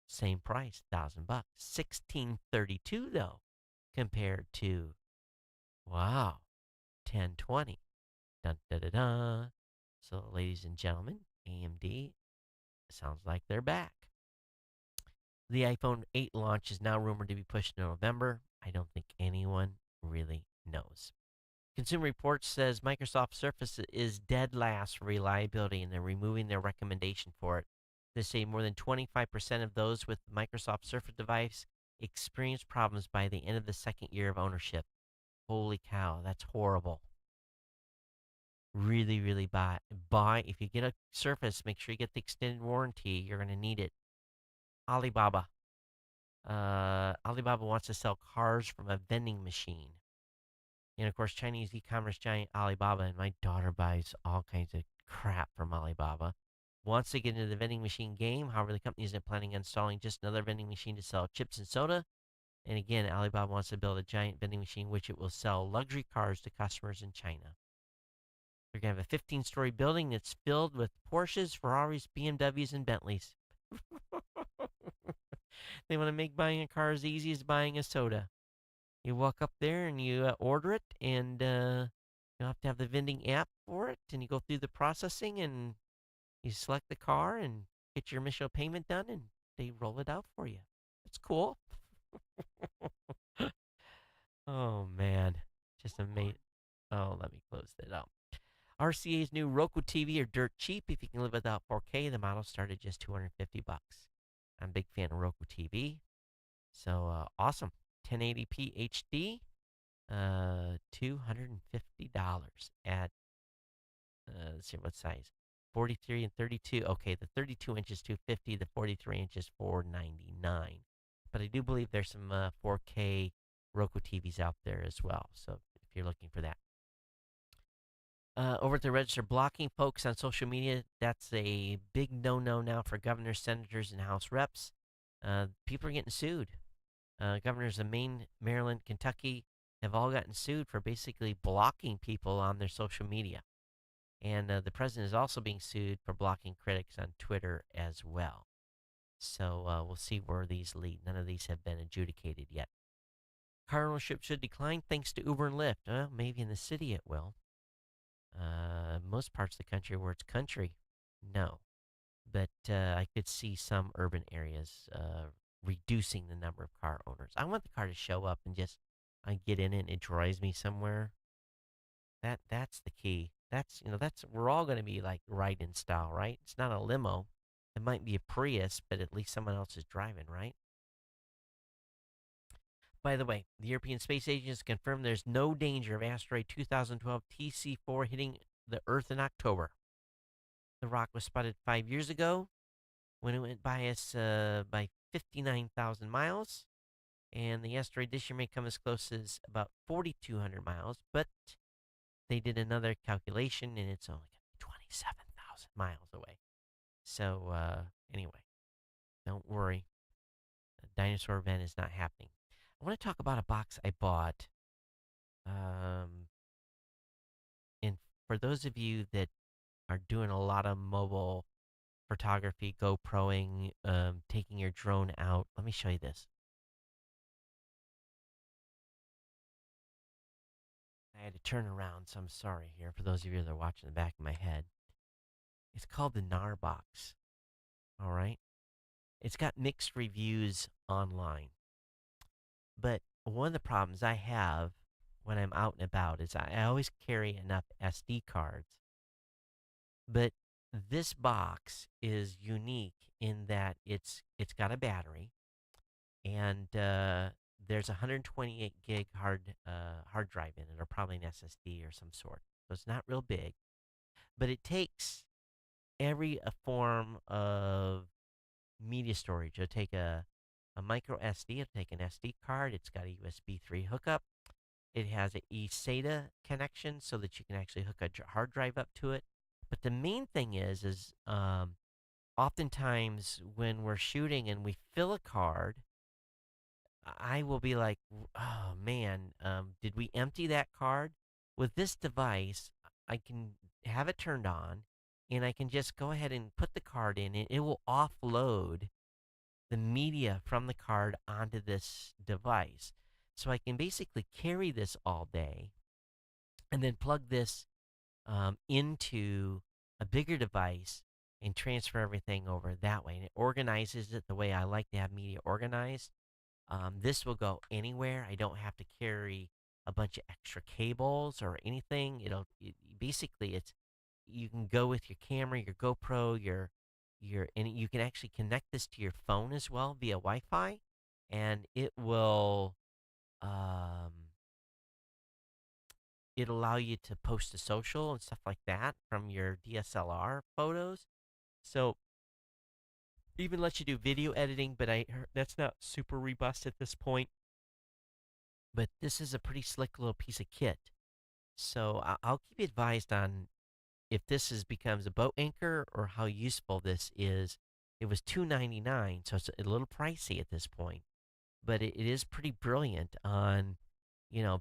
Same price, $1,000. 1632 though, compared to, wow, 1020. Dun da da da. So, ladies and gentlemen, AMD sounds like they're back. The iPhone 8 launch is now rumored to be pushed to November. I don't think anyone really knows. Consumer Reports says Microsoft Surface is dead last for reliability, and they're removing their recommendation for it. They say more than 25% of those with the Microsoft Surface device experience problems by the end of the second year of ownership. Holy cow, that's horrible. Really, really buy. If you get a Surface, make sure you get the extended warranty. You're going to need it. Alibaba. Alibaba wants to sell cars from a vending machine. And of course, Chinese e-commerce giant Alibaba, and my daughter buys all kinds of crap from Alibaba, wants to get into the vending machine game. However, the company isn't planning on installing just another vending machine to sell chips and soda. And again, Alibaba wants to build a giant vending machine which it will sell luxury cars to customers in China. They're going to have a 15-story building that's filled with Porsches, Ferraris, BMWs, and Bentleys. They want to make buying a car as easy as buying a soda. You walk up there and you order it, and you have to have the vending app for it, and you go through the processing, and you select the car and get your initial payment done, and they roll it out for you. It's cool. Oh, man. Just amazing. Oh, let me close that out. RCA's new Roku TV are dirt cheap. If you can live without 4K, the model started just $250. I'm a big fan of Roku TV. So awesome. 1080p HD, $250 at, let's see what size, 43 and 32. Okay, the 32 inches 250, the 43 inches 499. But I do believe there's some 4K Roku TVs out there as well. So if you're looking for that. Over at the register, blocking folks on social media, that's a big no no now for governors, senators, and House reps. People are getting sued. Governors of Maine, Maryland, Kentucky have all gotten sued for basically blocking people on their social media. And the president is also being sued for blocking critics on Twitter as well. So we'll see where these lead. None of these have been adjudicated yet. Car ownership should decline thanks to Uber and Lyft. Well, maybe in the city it will. Most parts of the country where it's country, no. But I could see some urban areas reducing the number of car owners. I want the car to show up and just I get in it and it drives me somewhere. That's the key. That's we're all going to be like ride in style, right? It's not a limo. It might be a Prius, but at least someone else is driving, right? By the way, the European Space Agency has confirmed there's no danger of asteroid 2012 TC4 hitting the Earth in October. The rock was spotted 5 years ago when it went by us by 59,000 miles. And the asteroid this year may come as close as about 4,200 miles, but they did another calculation and it's only 27,000 miles away. So, anyway, don't worry. The dinosaur event is not happening. I want to talk about a box I bought. Um, and for those of you that are doing a lot of mobile photography, GoProing, taking your drone out, let me show you this. I had to turn around, so I'm sorry here for those of you that are watching the back of my head. It's called the NAR box. All right. It's got mixed reviews online. But one of the problems I have when I'm out and about is I always carry enough SD cards. But this box is unique in that it's got a battery and there's a 128 gig hard drive in it, or probably an SSD or some sort. So it's not real big, but it takes every form of media storage. It'll take a micro SD, it'll take an SD card. It's got a USB 3 hookup. It has an eSATA connection so that you can actually hook a hard drive up to it. But the main thing is oftentimes when we're shooting and we fill a card, I will be like, oh man, did we empty that card? With this device, I can have it turned on and I can just go ahead and put the card in and it will offload the media from the card onto this device. So I can basically carry this all day and then plug this into a bigger device and transfer everything over that way. And it organizes it the way I like to have media organized. This will go anywhere. I don't have to carry a bunch of extra cables or anything. Basically it's you can go with your camera, your GoPro, and you can actually connect this to your phone as well via Wi-Fi, and um, it'll allow you to post to social and stuff like that from your DSLR photos. So even lets you do video editing, but I heard that's not super robust at this point. But this is a pretty slick little piece of kit. So I'll keep you advised on if becomes a boat anchor or how useful this is. It was $299, so it's a little pricey at this point, but it is pretty brilliant on,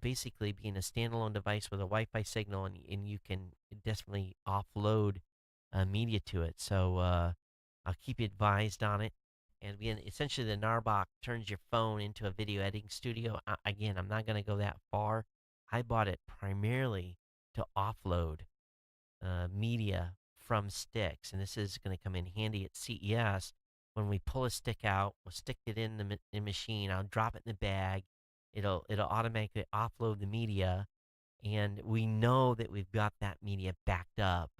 basically being a standalone device with a Wi-Fi signal, and you can definitely offload media to it. So I'll keep you advised on it. And again, essentially, the Narbach turns your phone into a video editing studio. Again, I'm not going to go that far. I bought it primarily to offload media from sticks, and this is going to come in handy at CES. When we pull a stick out, we'll stick it in the machine. I'll drop it in the bag. It'll automatically offload the media, and we know that we've got that media backed up.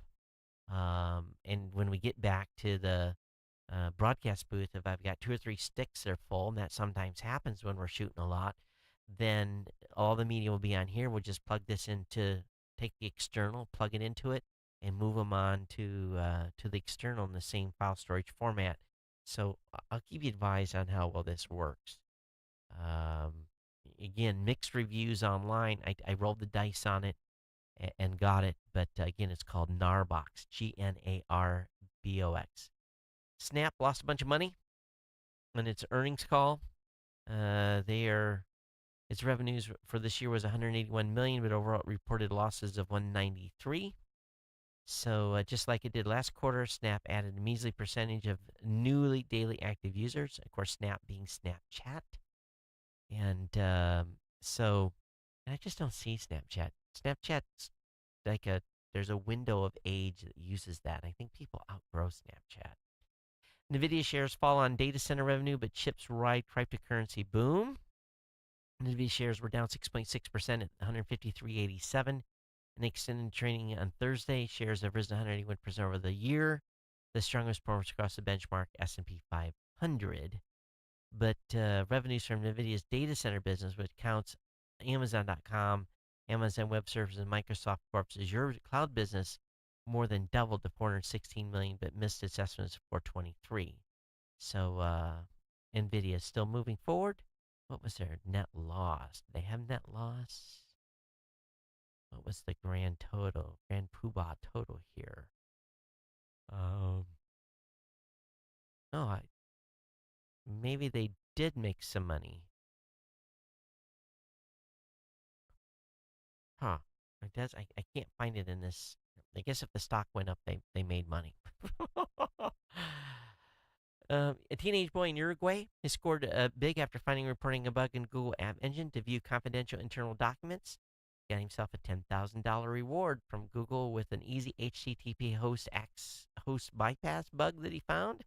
And when we get back to the broadcast booth, if I've got 2 or 3 sticks that are full, and that sometimes happens when we're shooting a lot, then all the media will be on here. We'll just plug this into, take the external, plug it into it, and move them on to the external in the same file storage format. So I'll keep you advised on how well this works. Um, Again, mixed reviews online. I rolled the dice on it, and got it. But again, it's called Narbox, Gnarbox. Snap lost a bunch of money on its earnings call. They are its revenues for this year was 181 million, but overall reported losses of 193. So just like it did last quarter, Snap added a measly percentage of newly daily active users. Of course, Snap being Snapchat, and so and I just don't see Snapchat. Snapchat's like a there's a window of age that uses that. I think people outgrow Snapchat. Nvidia shares fall on data center revenue, but chips ride cryptocurrency boom. Nvidia shares were down 6.6% at 153.87. And extended trading on Thursday, shares have risen 181% over the year, the strongest performance across the benchmark S&P 500. But revenues from Nvidia's data center business, which counts Amazon.com, Amazon Web Services, and Microsoft Corp's Azure cloud business, more than doubled to 416 million, but missed its estimates of 423. So Nvidia is still moving forward. What was their net loss? Did they have net loss? What was the grand total? Grand poobah total here. Um, oh, maybe they did make some money. Huh. It does. I can't find it in this. I guess if the stock went up, they made money. A teenage boy in Uruguay has scored big after finding and reporting a bug in Google App Engine to view confidential internal documents. Got himself a $10,000 reward from Google with an easy HTTP host bypass bug that he found.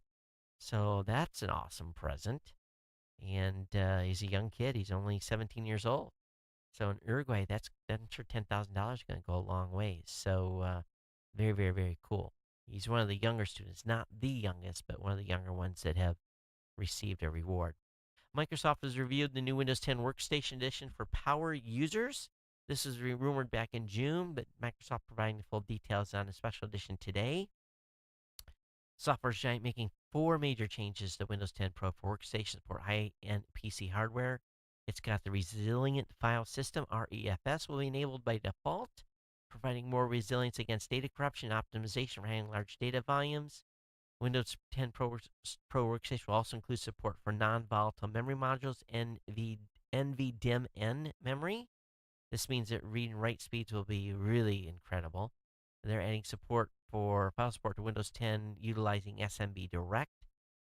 So that's an awesome present. And he's a young kid. He's only 17 years old. So in Uruguay, I'm sure $10,000 is going to go a long ways. So very, very, very cool. He's one of the younger students, not the youngest, but one of the younger ones that have received a reward. Microsoft has reviewed the new Windows 10 Workstation Edition for power users. This was rumored back in June, but Microsoft providing the full details on a special edition today. Software giant making 4 major changes to Windows 10 Pro for workstation support high-end PC hardware. It's got the Resilient File System, REFS, will be enabled by default, providing more resilience against data corruption and optimization for handling large data volumes. Windows 10 Pro Workstation will also include support for non-volatile memory modules and NVDIMN memory. This means that read and write speeds will be really incredible. They're adding support for file support to Windows 10 utilizing SMB Direct,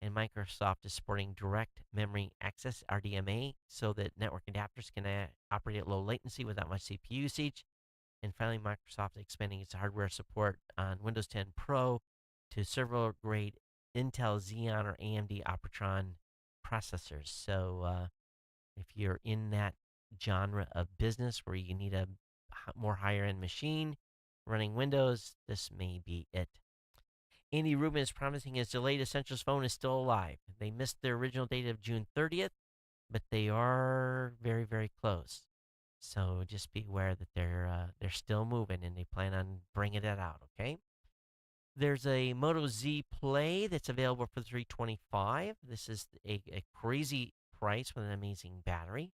and Microsoft is supporting Direct Memory Access, RDMA, so that network adapters can operate at low latency without much CPU usage. And finally, Microsoft is expanding its hardware support on Windows 10 Pro to server-grade Intel Xeon or AMD Opteron processors. So if you're in that genre of business where you need a more higher-end machine running Windows, this may be it. Andy Rubin is promising his delayed Essentials phone is still alive. They missed their original date of June 30th, but they are very, very close. So just be aware that they're still moving and they plan on bringing it out. Okay. There's a Moto Z Play that's available for $325. This is a crazy price with an amazing battery.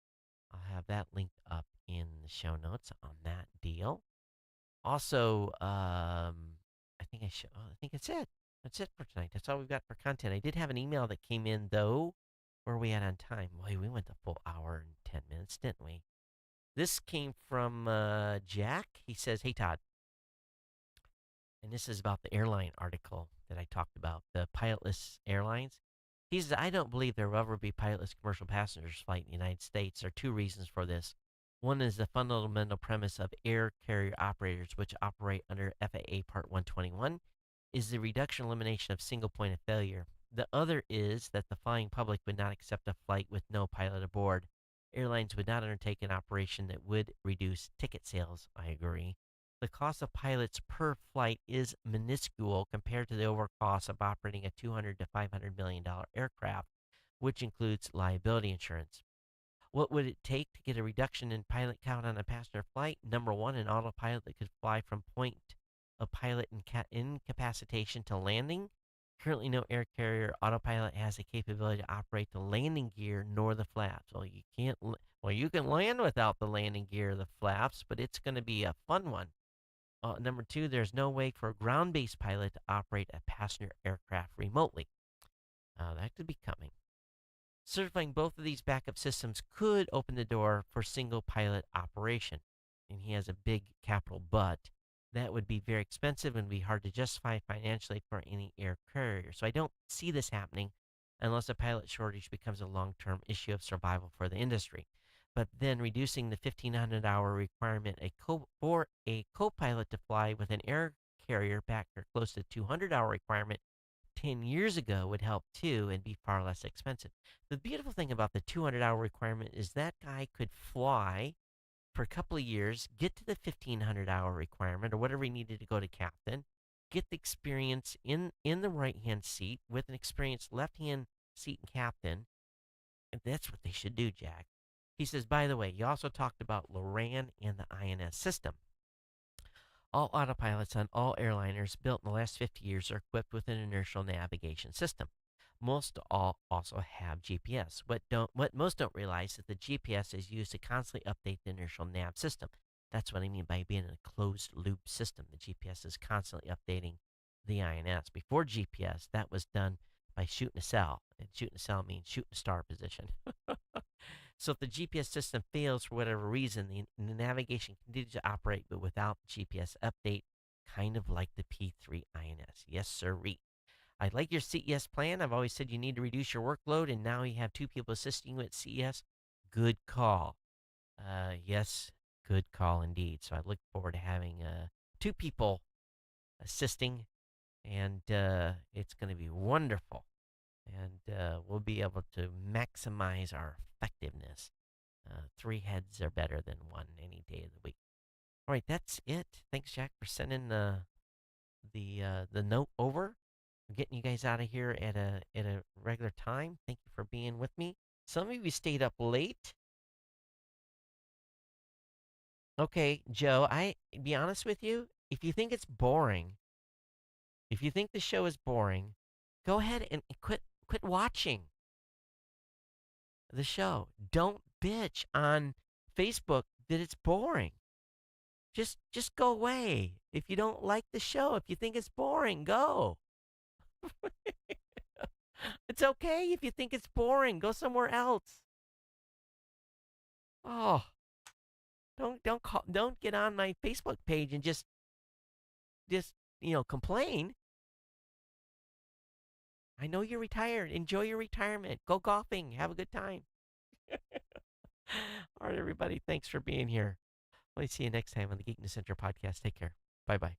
I'll have that linked up in the show notes on that deal. Also, I think I think it's it. That's it for tonight. That's all we've got for content. I did have an email that came in though. Where are we at on time? Boy, we went the full hour and 10 minutes, didn't we? This came from Jack. He says, "Hey Todd," and this is about the airline article that I talked about, the pilotless airlines. He says, "I don't believe there will ever be pilotless commercial passengers flight in the United States. There are two reasons for this. One is the fundamental premise of air carrier operators, which operate under FAA Part 121, is the reduction elimination of single point of failure. The other is that the flying public would not accept a flight with no pilot aboard. Airlines would not undertake an operation that would reduce ticket sales." I agree. "The cost of pilots per flight is minuscule compared to the overall cost of operating a $200 to $500 million aircraft, which includes liability insurance. What would it take to get a reduction in pilot count on a passenger flight? Number one, an autopilot that could fly from point of pilot incapacitation to landing. Currently, no air carrier autopilot has the capability to operate the landing gear nor the flaps. Well, you can't. Well, you can land without the landing gear or the flaps, but it's going to be a fun one. Number two, there's no way for a ground based pilot to operate a passenger aircraft remotely. That could be coming. Certifying both of these backup systems could open the door for single pilot operation. And he has a big capital but. That would be very expensive and be hard to justify financially for any air carrier. So I don't see this happening unless a pilot shortage becomes a long term issue of survival for the industry. But then reducing the 1,500-hour requirement for a co pilot to fly with an air carrier back or close to 200-hour requirement 10 years ago would help too and be far less expensive. The beautiful thing about the 200-hour requirement is that guy could fly for a couple of years, get to the 1,500-hour requirement or whatever he needed to go to captain, get the experience in the right-hand seat with an experienced left-hand seat and captain. And that's what they should do, Jack. He says, by the way, you also talked about Loran and the INS system. All autopilots on all airliners built in the last 50 years are equipped with an inertial navigation system. Most all also have GPS. What most don't realize is that the GPS is used to constantly update the inertial nav system. That's what I mean by being in a closed loop system. The GPS is constantly updating the INS. Before GPS, that was done by shooting a cell. And shooting a cell means shooting a star position. So if the GPS system fails for whatever reason, the navigation continues to operate, but without the GPS update, kind of like the P3 INS. Yes, sirree. I like your CES plan. I've always said you need to reduce your workload, and now you have two people assisting you at CES. Good call. Yes, good call indeed. So I look forward to having two people assisting, and it's going to be wonderful. And we'll be able to maximize our effectiveness. Three heads are better than one any day of the week. All right, that's it. Thanks, Jack, for sending the note over. I'm getting you guys out of here at a regular time. Thank you for being with me. Some of you stayed up late. Okay, Joe, I be honest with you. If you think it's boring, if you think the show is boring, go ahead and quit watching the show. Don't bitch on Facebook that it's boring. Just go away. If you don't like the show, if you think it's boring, go. It's okay if you think it's boring. Go somewhere else. Oh, don't get on my Facebook page and just complain. I know you're retired. Enjoy your retirement. Go golfing. Have a good time. All right, everybody. Thanks for being here. I'll see you next time on the Geek Center podcast. Take care. Bye bye.